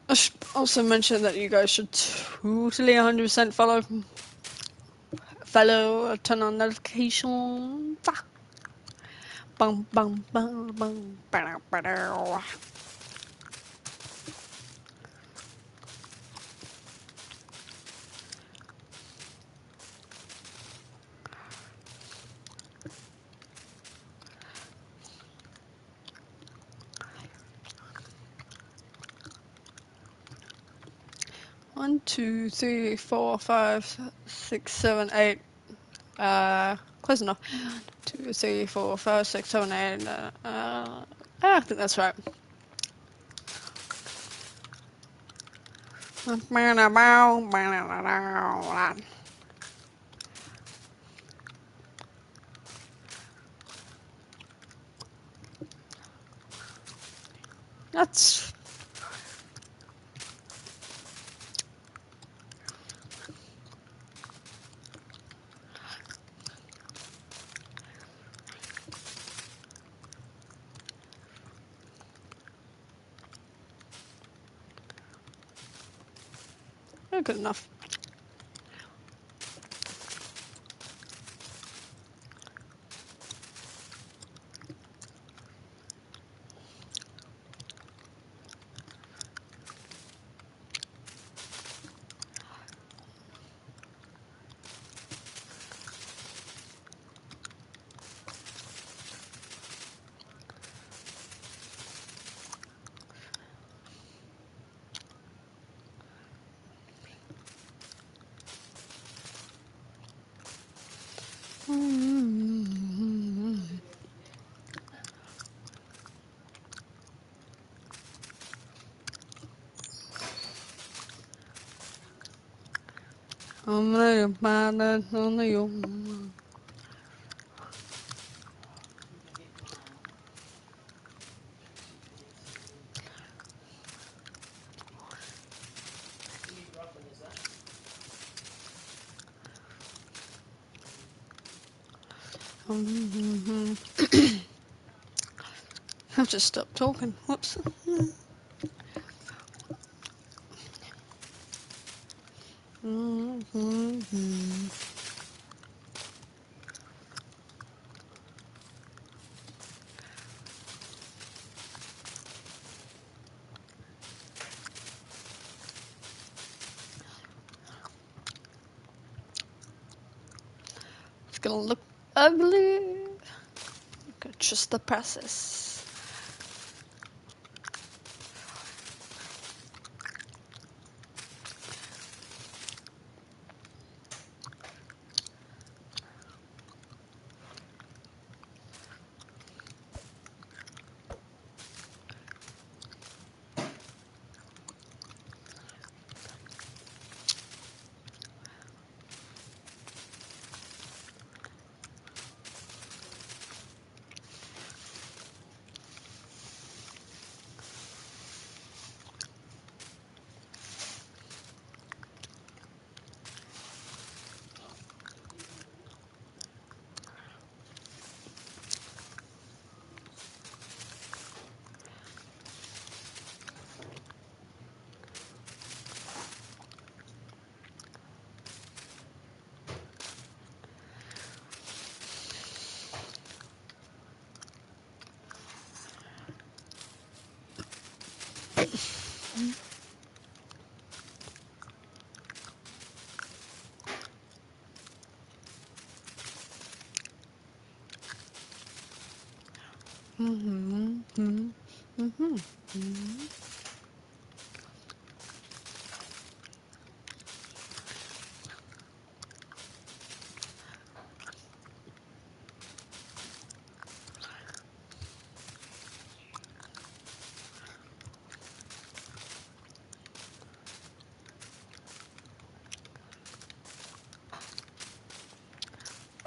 I should also mention that you guys should totally 100% follow, turn on notifications. Bum, bum, bum, bum, ba-da, ba-da. 1, 2, 3, 4, 5, 6, 7, 8. Close enough. 2, 3, 4, 5, 6, 7, 8. I think that's right. That's good enough. I've just stopped talking. Whoops. It's gonna look ugly. Just the process.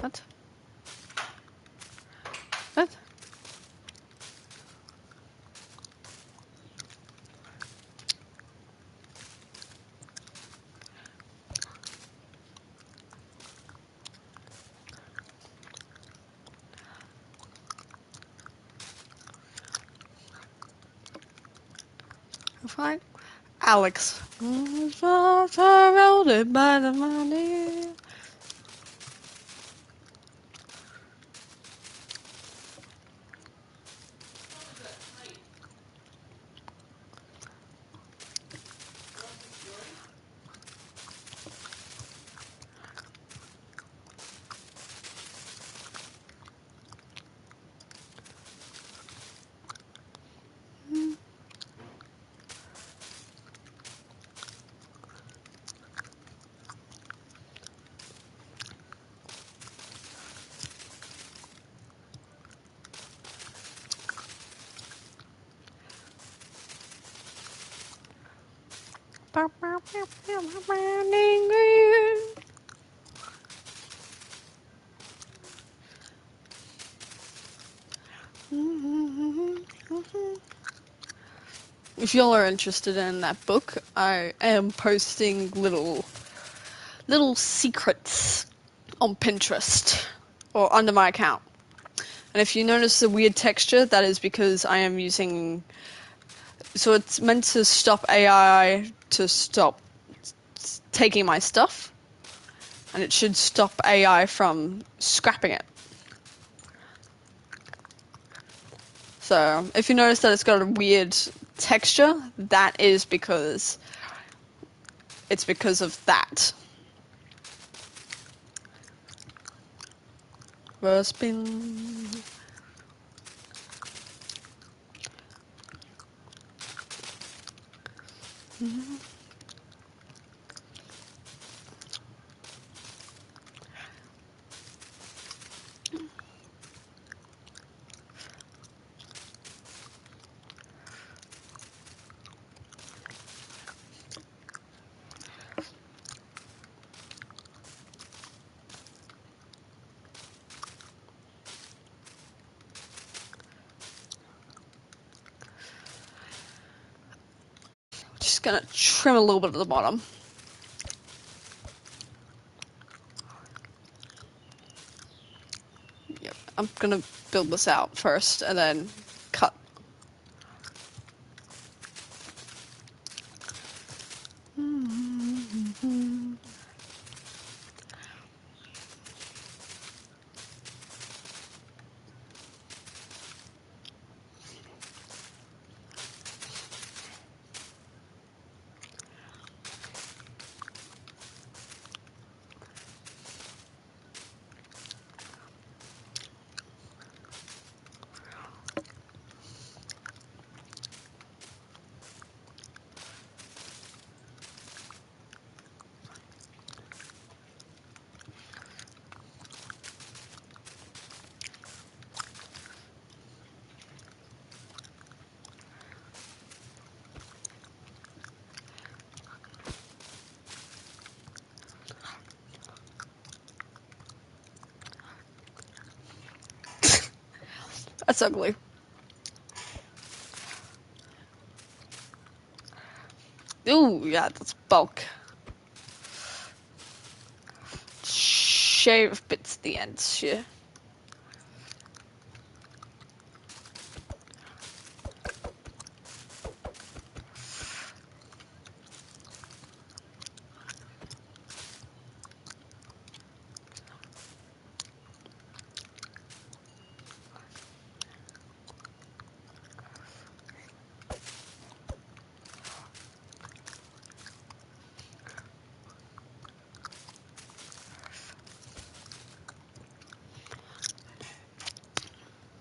What? What? Fine. Alex. Surrounded by the money. If y'all are interested in that book, I am posting little secrets on Pinterest or under my account. And if you notice the weird texture, that is because I am using. So it's meant to stop AI to stop taking my stuff, and it should stop AI from scrapping it. So if you notice that it's got a weird texture, that is because it's because of that. First spin. Just gonna trim a little bit at the bottom. Yep, I'm gonna build this out first and then cut. That's ugly. Ooh, yeah, that's bulk. Shave bits at the ends here.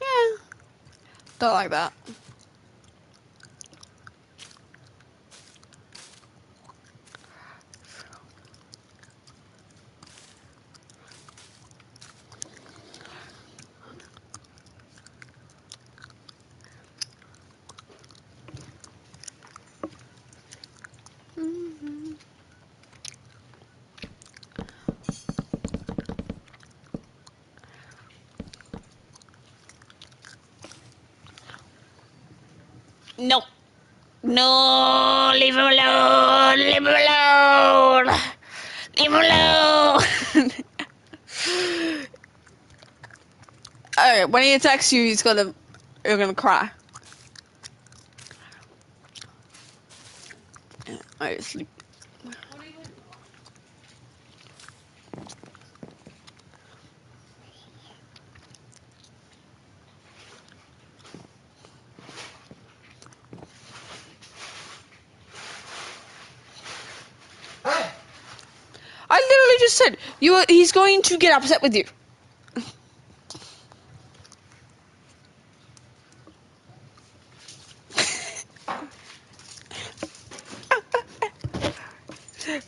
Yeah, don't like that. No. No, leave him alone. Leave him alone. Leave him alone. Alright, when he attacks you, you're gonna cry. Yeah, alright, sleep. I literally just said he's going to get upset with you.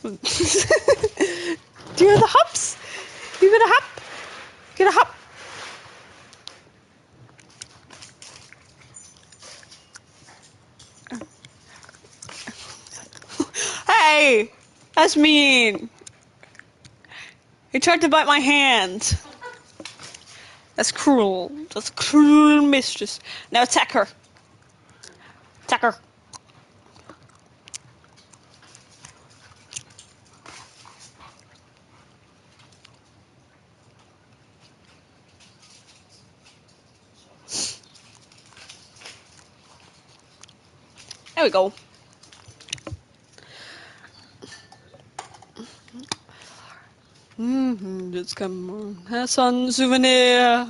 Do you hear the hops? You gonna hop? Get a hop. That's mean. He tried to bite my hand. That's cruel. That's cruel mistress. Now attack her. Attack her. There we go. Just come on. Have some souvenir.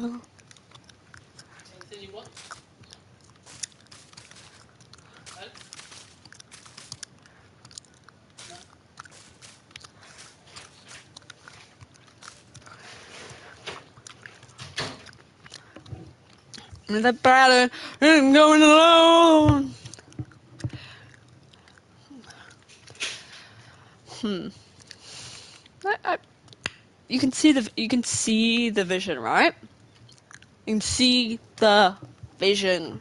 The battle is going alone. You can see the vision, right? You can see the vision.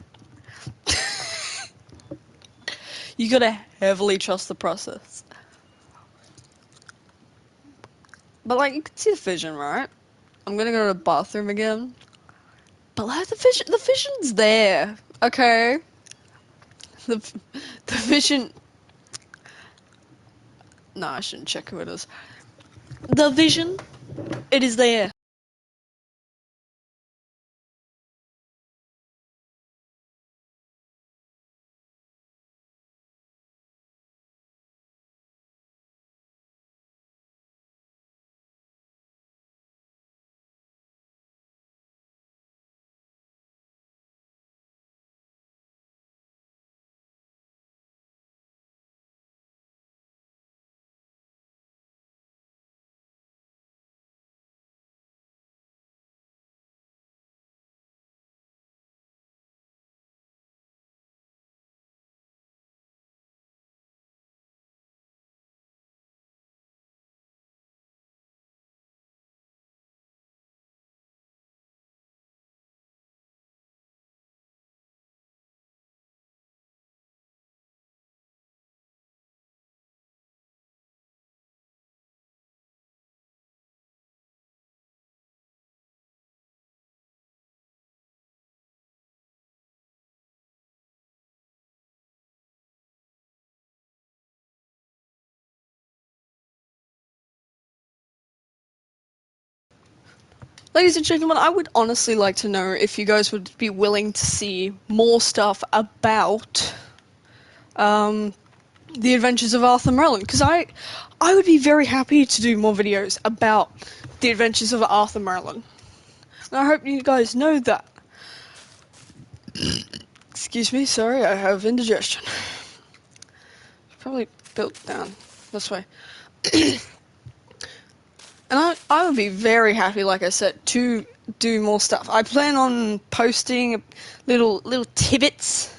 You gotta heavily trust the process. But like, you can see the vision, right? I'm gonna go to the bathroom again. But like, the vision's there, okay? The vision. No, I shouldn't check who it is. The vision, it is there. Ladies and gentlemen, I would honestly like to know if you guys would be willing to see more stuff about the Adventures of Arthur Merlin, because I would be very happy to do more videos about the Adventures of Arthur Merlin. And I hope you guys know that. Excuse me, sorry, I have indigestion. Probably built down this way. And I would be very happy, like I said, to do more stuff. I plan on posting little tidbits.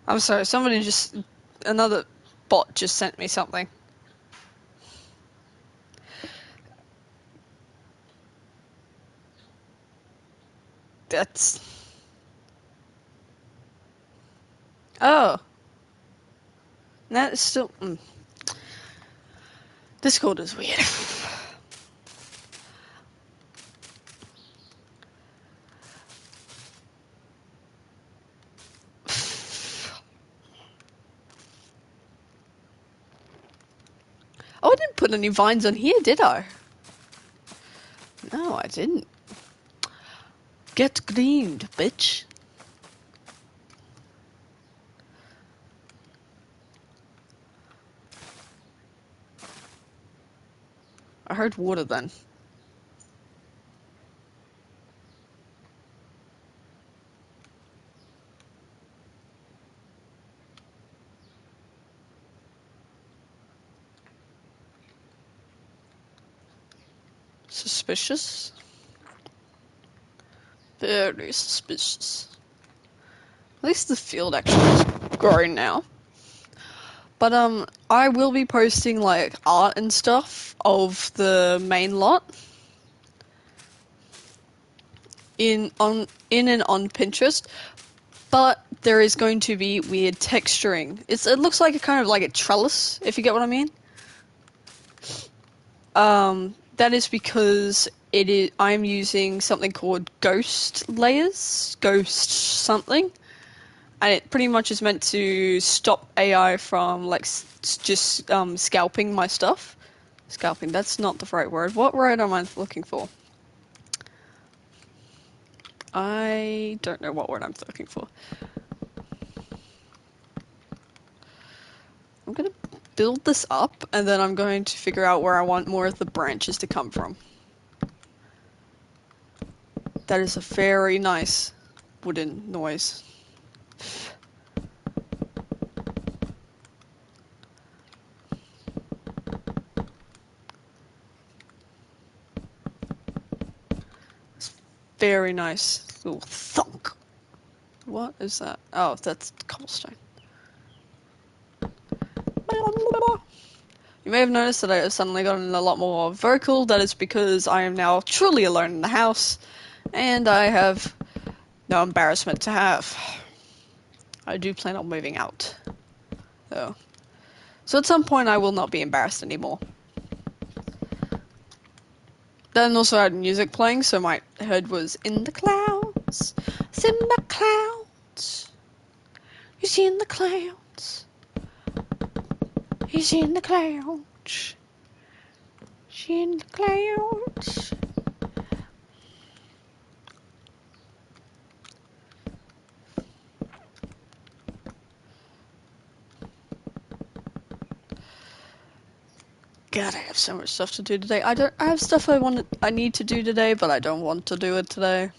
I'm sorry, another bot just sent me something. That's... Oh. That's still... Discord is weird. Oh, I didn't put any vines on here, did I? No, I didn't. Get greened, bitch. I heard water then. Suspicious? Very suspicious. At least the field actually is growing now. But I will be posting like art and stuff of the main lot in and on Pinterest. But there is going to be weird texturing. It looks like a kind of like a trellis, if you get what I mean. That is because I'm using something called ghost layers, ghost something, and it pretty much is meant to stop AI from like just scalping my stuff. Scalping, that's not the right word. What word am I looking for? I don't know what word I'm looking for. I'm gonna build this up, and then I'm going to figure out where I want more of the branches to come from. That is a very nice wooden noise. It's very nice. Little thunk. What is that? Oh, that's cobblestone. You may have noticed that I have suddenly gotten a lot more vocal. That is because I am now truly alone in the house, and I have no embarrassment to have. I do plan on moving out, though. So at some point I will not be embarrassed anymore. Then also I had music playing, so my head was in the clouds. It's in the clouds. He's in the clouds. He's in the clouds. He's in the clouds. God, I have so much stuff to do today. I have stuff I need to do today, but I don't want to do it today.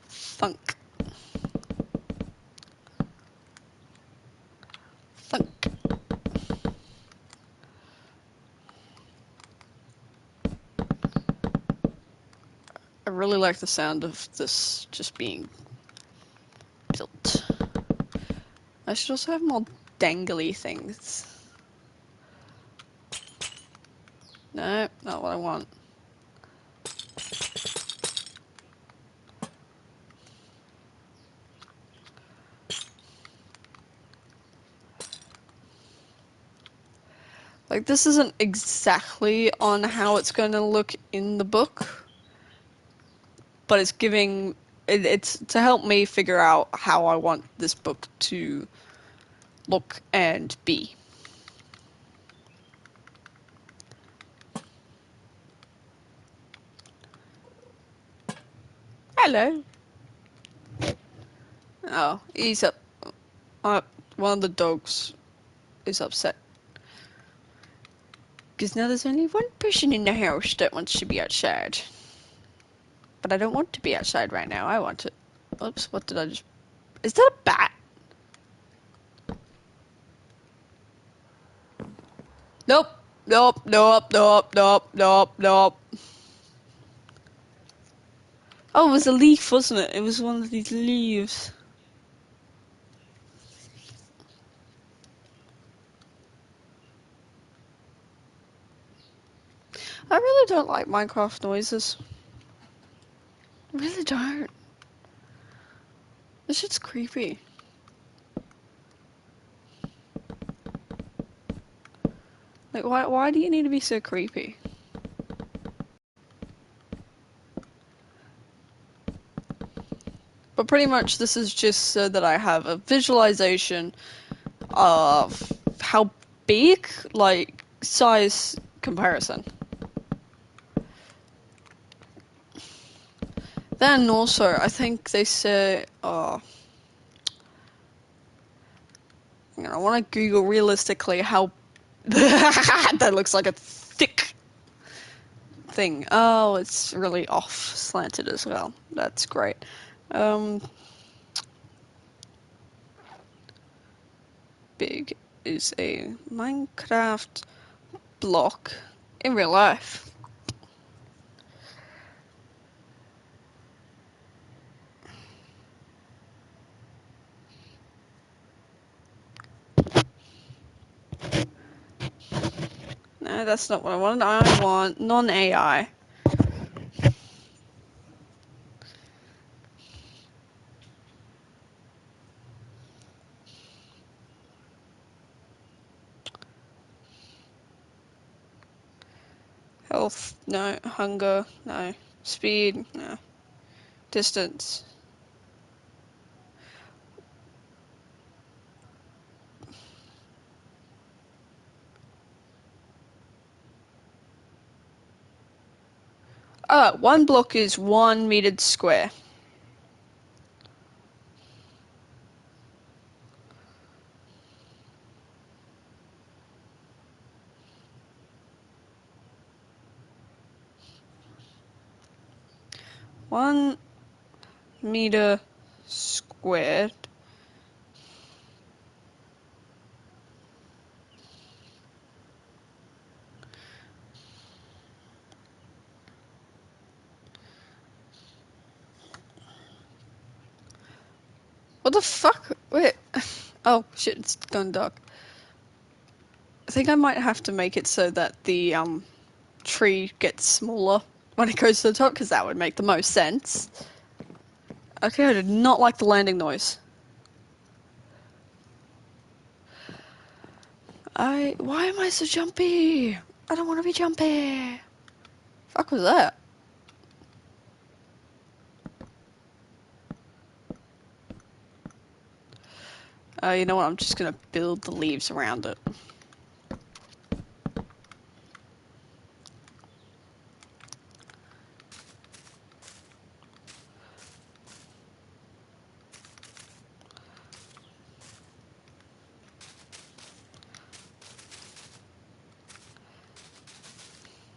Thunk. Thunk. I really like the sound of this just being built. I should also have more dangly things. No, not what I want. Like, this isn't exactly on how it's going to look in the book, but it's it's to help me figure out how I want this book to look and be. Hello. Oh, he's up. One of the dogs is upset. Because now there's only one person in the house that wants to be outside. But I don't want to be outside right now. I want to... Oops, what did I just... Is that a bat? Nope. Nope, nope, nope, nope, nope, nope. Oh, it was a leaf, wasn't it? It was one of these leaves. I really don't like Minecraft noises. I really don't. This shit's creepy. Like, why do you need to be so creepy? But pretty much this is just so that I have a visualization of how big, like, size comparison. Then also, I think they say, I want to Google realistically how... that looks like a thick thing. Oh, it's really off slanted as well. That's great. Big is a Minecraft block in real life. No, that's not what I want. I want non-AI. Health, no. Hunger, no. Speed, no. Distance. One block is 1 metered square. One meter squared. What the fuck? Wait. Oh shit, it's gone dark. I think I might have to make it so that the tree gets smaller when it goes to the top, because that would make the most sense. Okay, I did not like the landing noise. Why am I so jumpy? I don't want to be jumpy. Fuck was that? You know what? I'm just gonna build the leaves around it.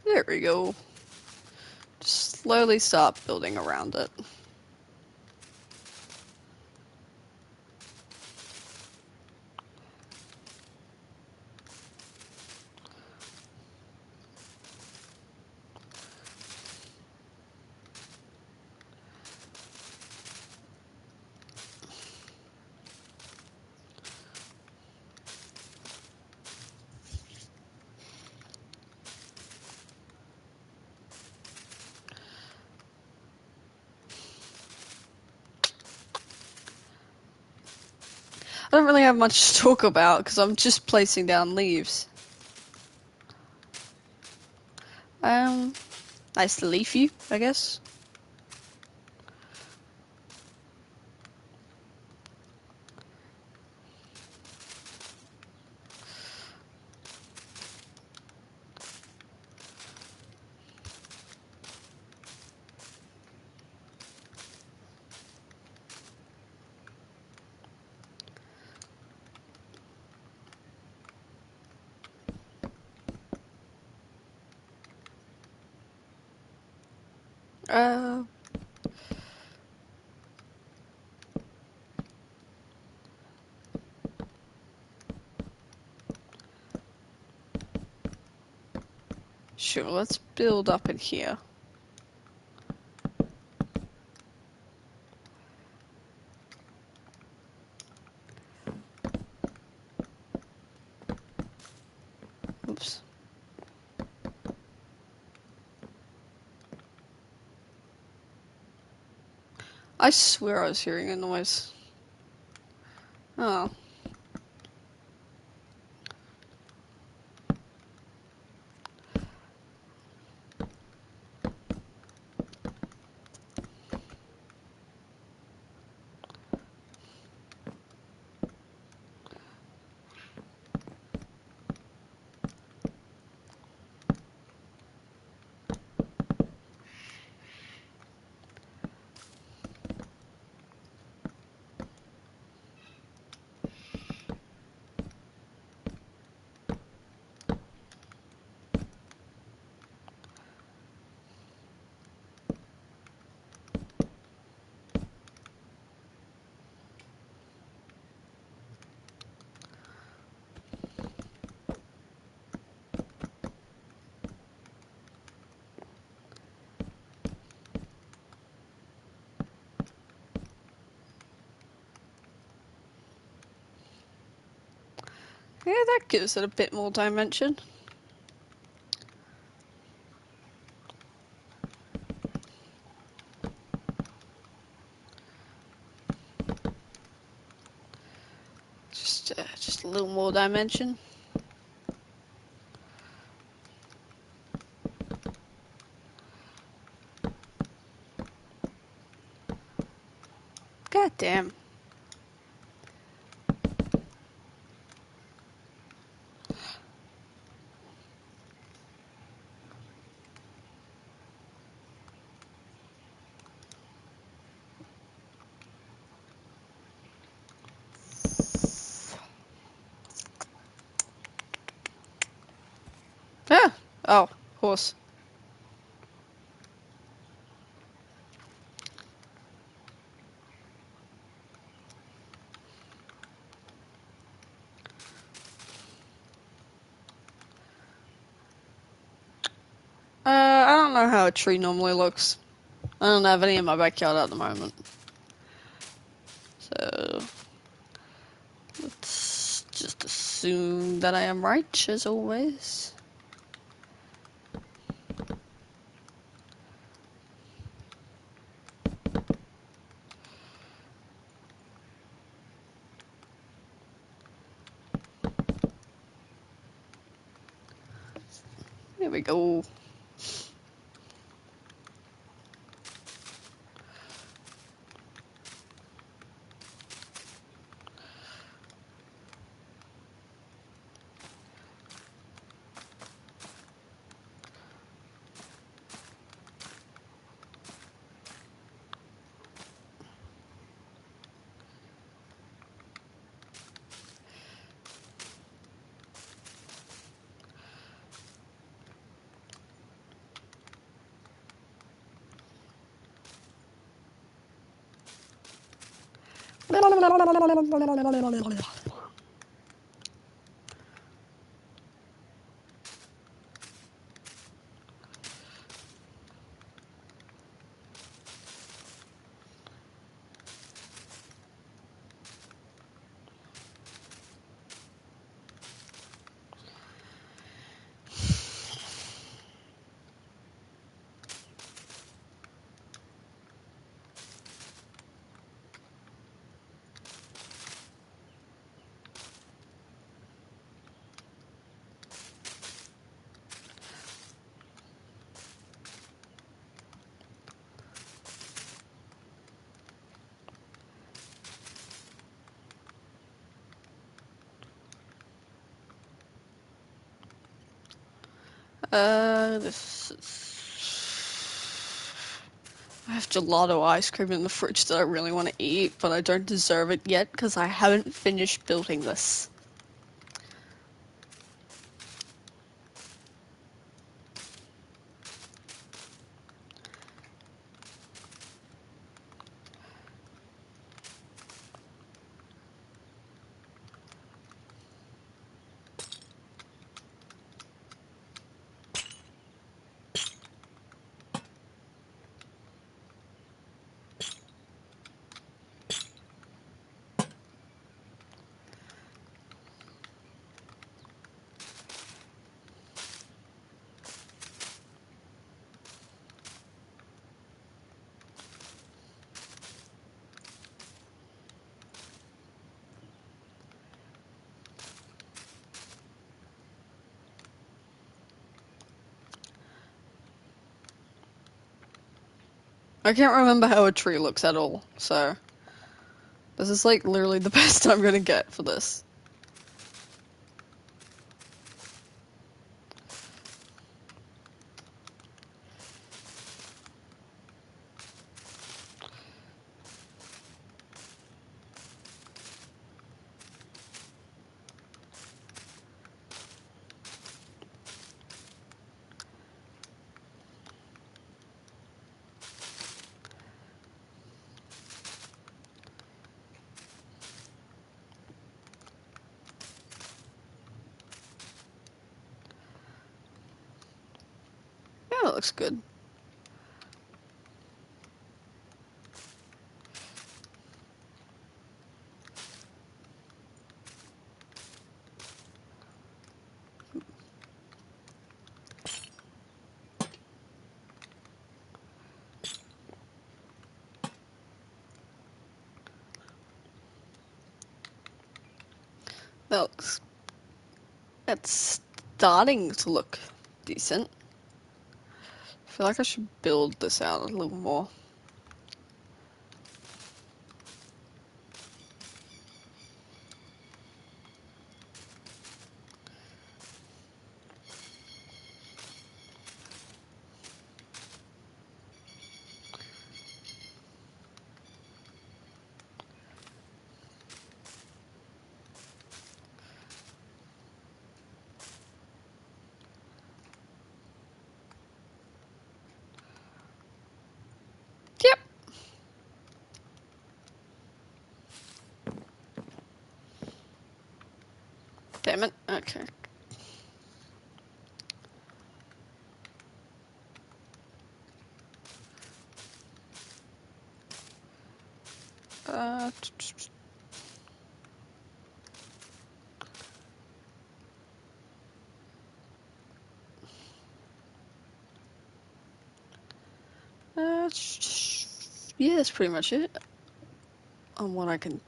There we go. Just slowly start building around it. I don't really have much to talk about because I'm just placing down leaves. Nice to leaf you, I guess. Uh, sure, let's build up in here. Oops. I swear I was hearing a noise. Oh. Yeah, that gives it a bit more dimension. Just a little more dimension. God damn. Ah! Oh, horse. I don't know how a tree normally looks. I don't have any in my backyard at the moment. So, let's just assume that I am right, as always. There we go. This is... I have gelato ice cream in the fridge that I really want to eat, but I don't deserve it yet because I haven't finished building this. I can't remember how a tree looks at all, so this is like literally the best I'm gonna get for this. Yeah, it looks good. That looks... It's starting to look decent. I feel like I should build this out a little more. Yep. Damn it. Okay. Uh, uh, yeah, that's pretty much it. On what I can...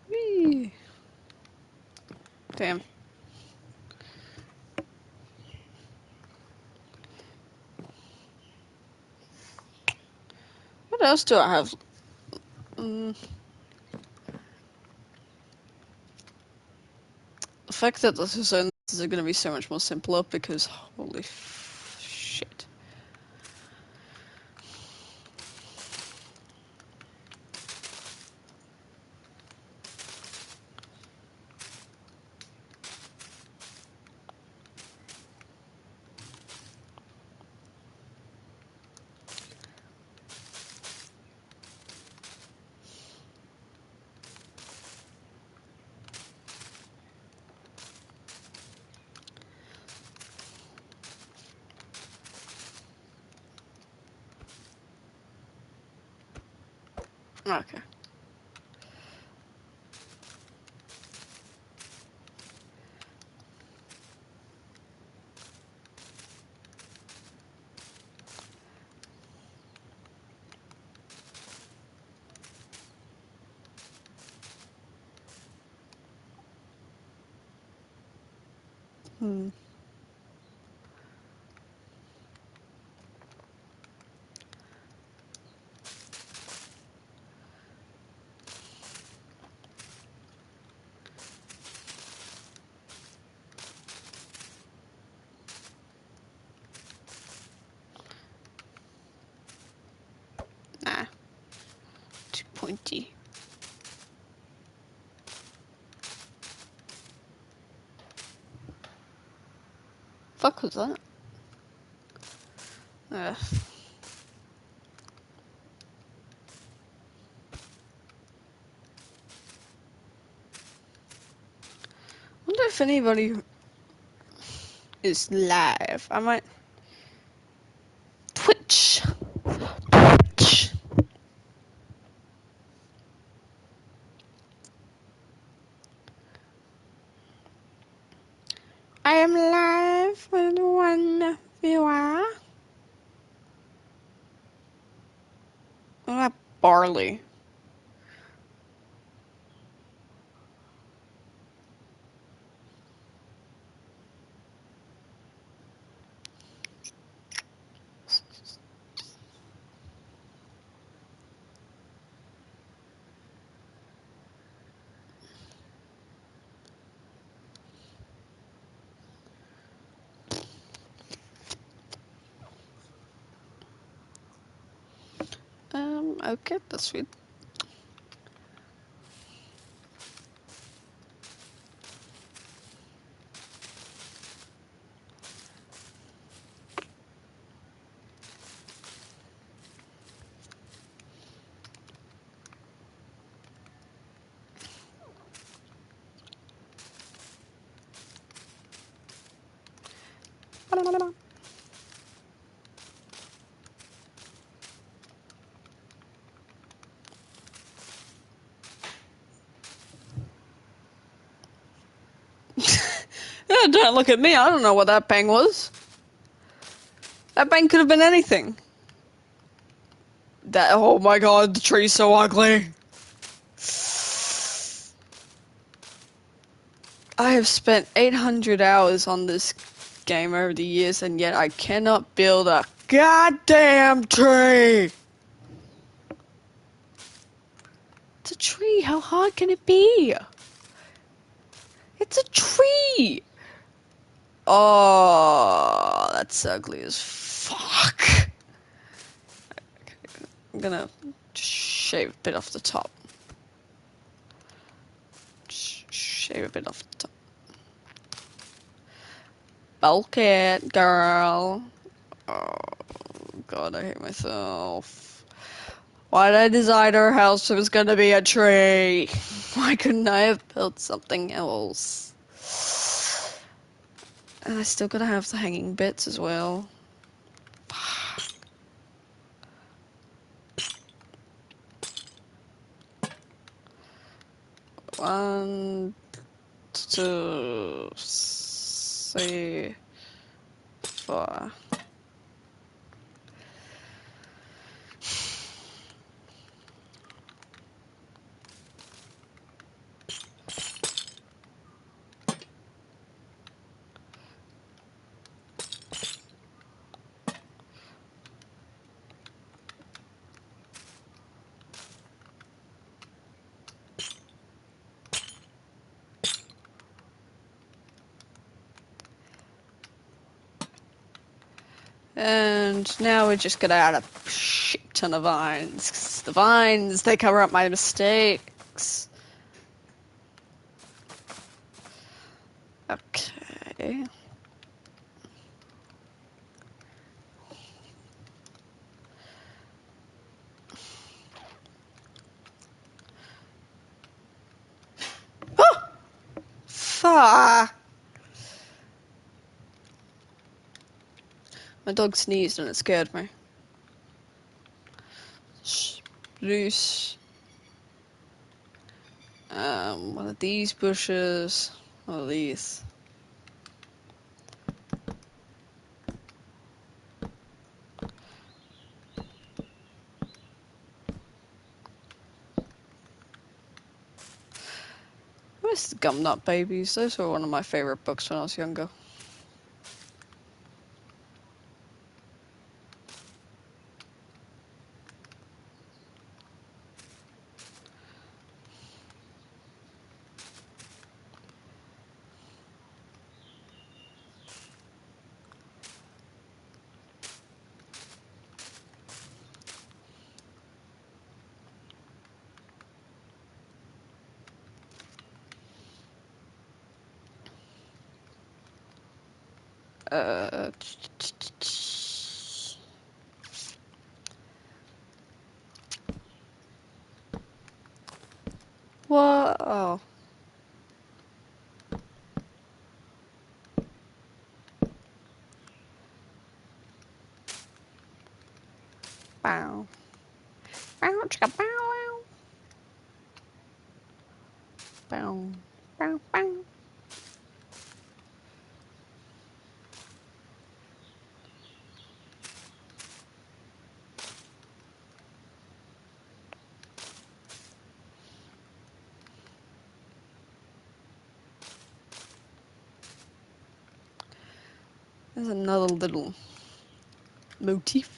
Whee! Damn. What else do I have? The fact that this is going to be so much more simpler because holy shit. Okay. Hmm. Nah. Too pointy. Fuck was that? Ugh. Wonder if anybody is live. I might... Twitch! Twitch! I am live with one viewer. What about barley? Okay, that's sweet. Yeah, don't look at me. I don't know what that bang was. That bang could have been anything. That, oh my god, the tree's so ugly. I have spent 800 hours on this game over the years, and yet I cannot build a goddamn tree. It's a tree. How hard can it be? It's a tree. Oh, that's ugly as fuck. I'm gonna just shave a bit off the top. Shave a bit off the top. Bulk it, girl. Oh, God, I hate myself. Why did I design our house if it was gonna be a tree? Why couldn't I have built something else? And I still gotta have the hanging bits as well. One, two, three, four. And now we're just gonna add a shit ton of vines. 'Cause the vines, they cover up my mistakes. Okay. Oh! Fuck! My dog sneezed and it scared me. Spruce. One of these bushes. One of these. I miss the Gumnut Babies. Those were one of my favorite books when I was younger. Uh. What? Oh. Bow. Bow, chicka, bow, wow. Bow. Bow, bow. There's another little motif.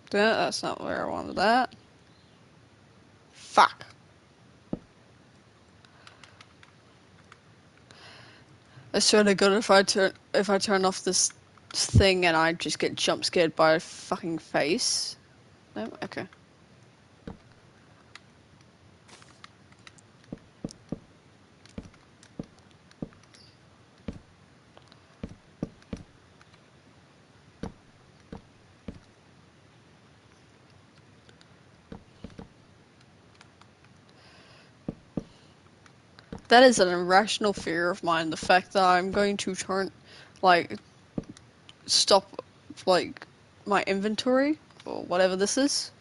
That's not where I wanted that. Fuck. I swear to God, if I turn off this thing and I just get jump scared by a fucking face. No? Okay. That is an irrational fear of mine, the fact that I'm going to stop, like, my inventory, or whatever this is,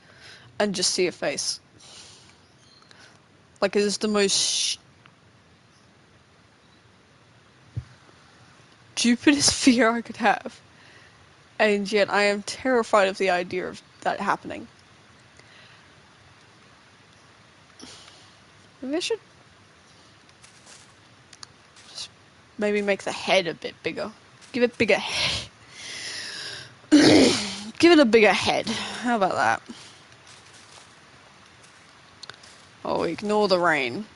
and just see a face. Like, it is the most stupidest fear I could have. And yet I am terrified of the idea of that happening. Maybe I should just maybe make the head a bit bigger. Give it bigger Give it a bigger head. How about that? Oh, ignore the rain.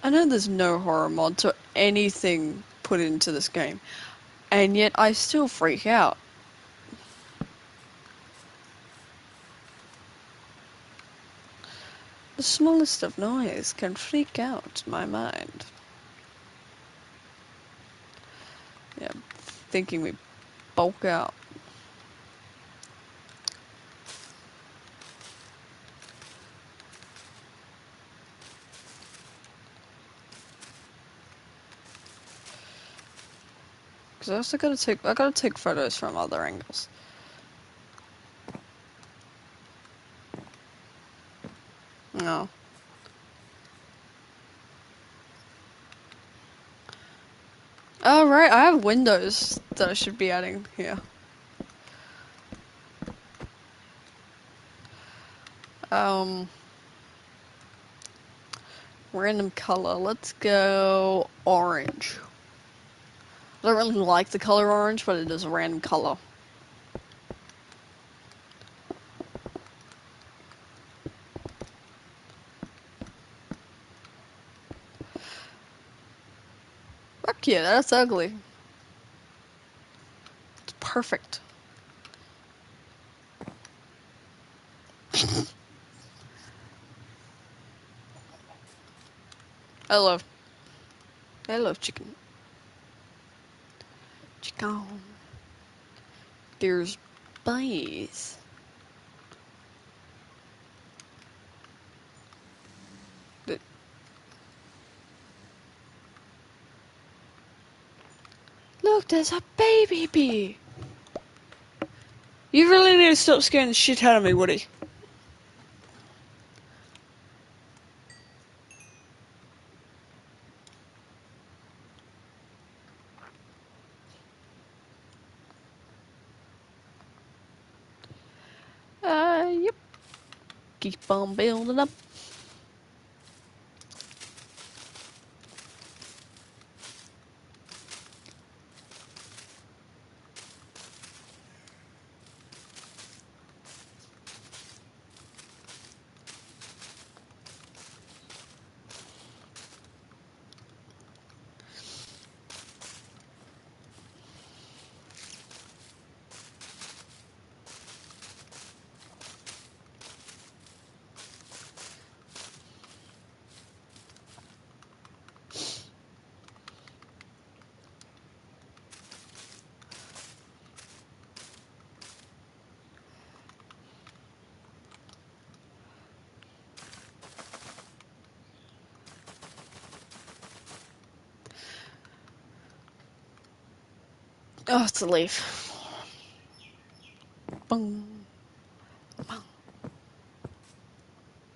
I know there's no horror mods or anything put into this game, and yet I still freak out. The smallest of noise can freak out my mind. Yeah, thinking we bulk out. Because I also I gotta take photos from other angles. No. Oh right, I have windows that I should be adding here. Random color. Let's go orange. I don't really like the color orange, but it is a random color. Fuck yeah, that's ugly. It's perfect. I love chicken. Chicken. There's bees. But look, there's a baby bee. You really need to stop scaring the shit out of me, Woody. Yep. Keep on building up. Oh, it's a leaf. Boom. Boom.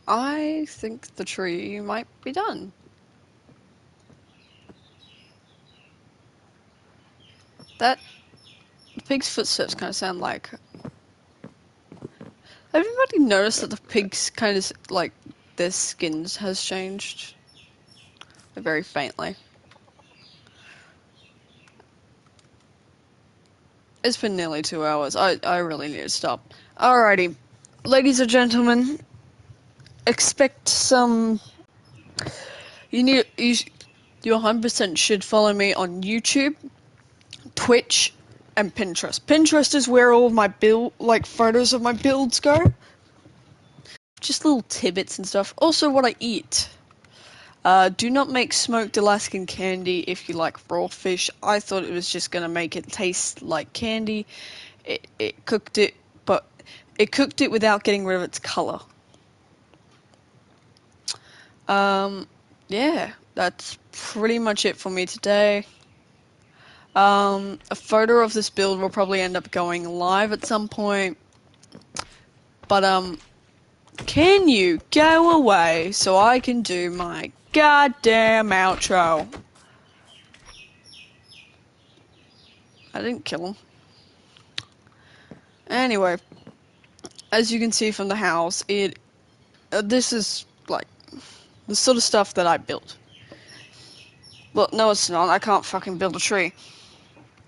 I think the tree might be done. That the pig's footsteps kind of sound like. Everybody noticed that the pigs kind of like their skins has changed very faintly. It's been nearly 2 hours. I really need to stop. Alrighty. Ladies and gentlemen, expect some... You 100% should follow me on YouTube, Twitch, and Pinterest. Pinterest is where all of my photos of my builds go. Just little tidbits and stuff. Also, what I eat. Do not make smoked Alaskan candy if you like raw fish. I thought it was just gonna make it taste like candy. It cooked it, but it cooked it without getting rid of its color. Yeah, that's pretty much it for me today. A photo of this build will probably end up going live at some point. But, can you go away so I can do my goddamn outro? I didn't kill him. Anyway, as you can see from the house, this is, like, the sort of stuff that I built. Well, no it's not, I can't fucking build a tree.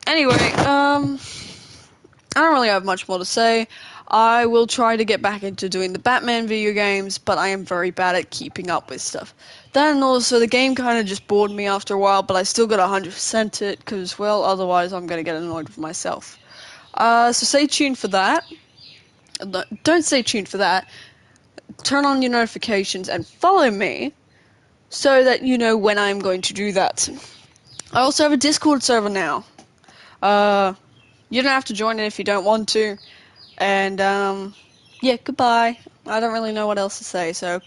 Anyway, I don't really have much more to say. I will try to get back into doing the Batman video games, but I am very bad at keeping up with stuff. Then also, the game kind of just bored me after a while, but I still got 100% it, because, well, otherwise I'm going to get annoyed with myself. So stay tuned for that. Don't stay tuned for that. Turn on your notifications and follow me, so that you know when I'm going to do that. I also have a Discord server now. You don't have to join it if you don't want to. And, yeah, goodbye. I don't really know what else to say, so...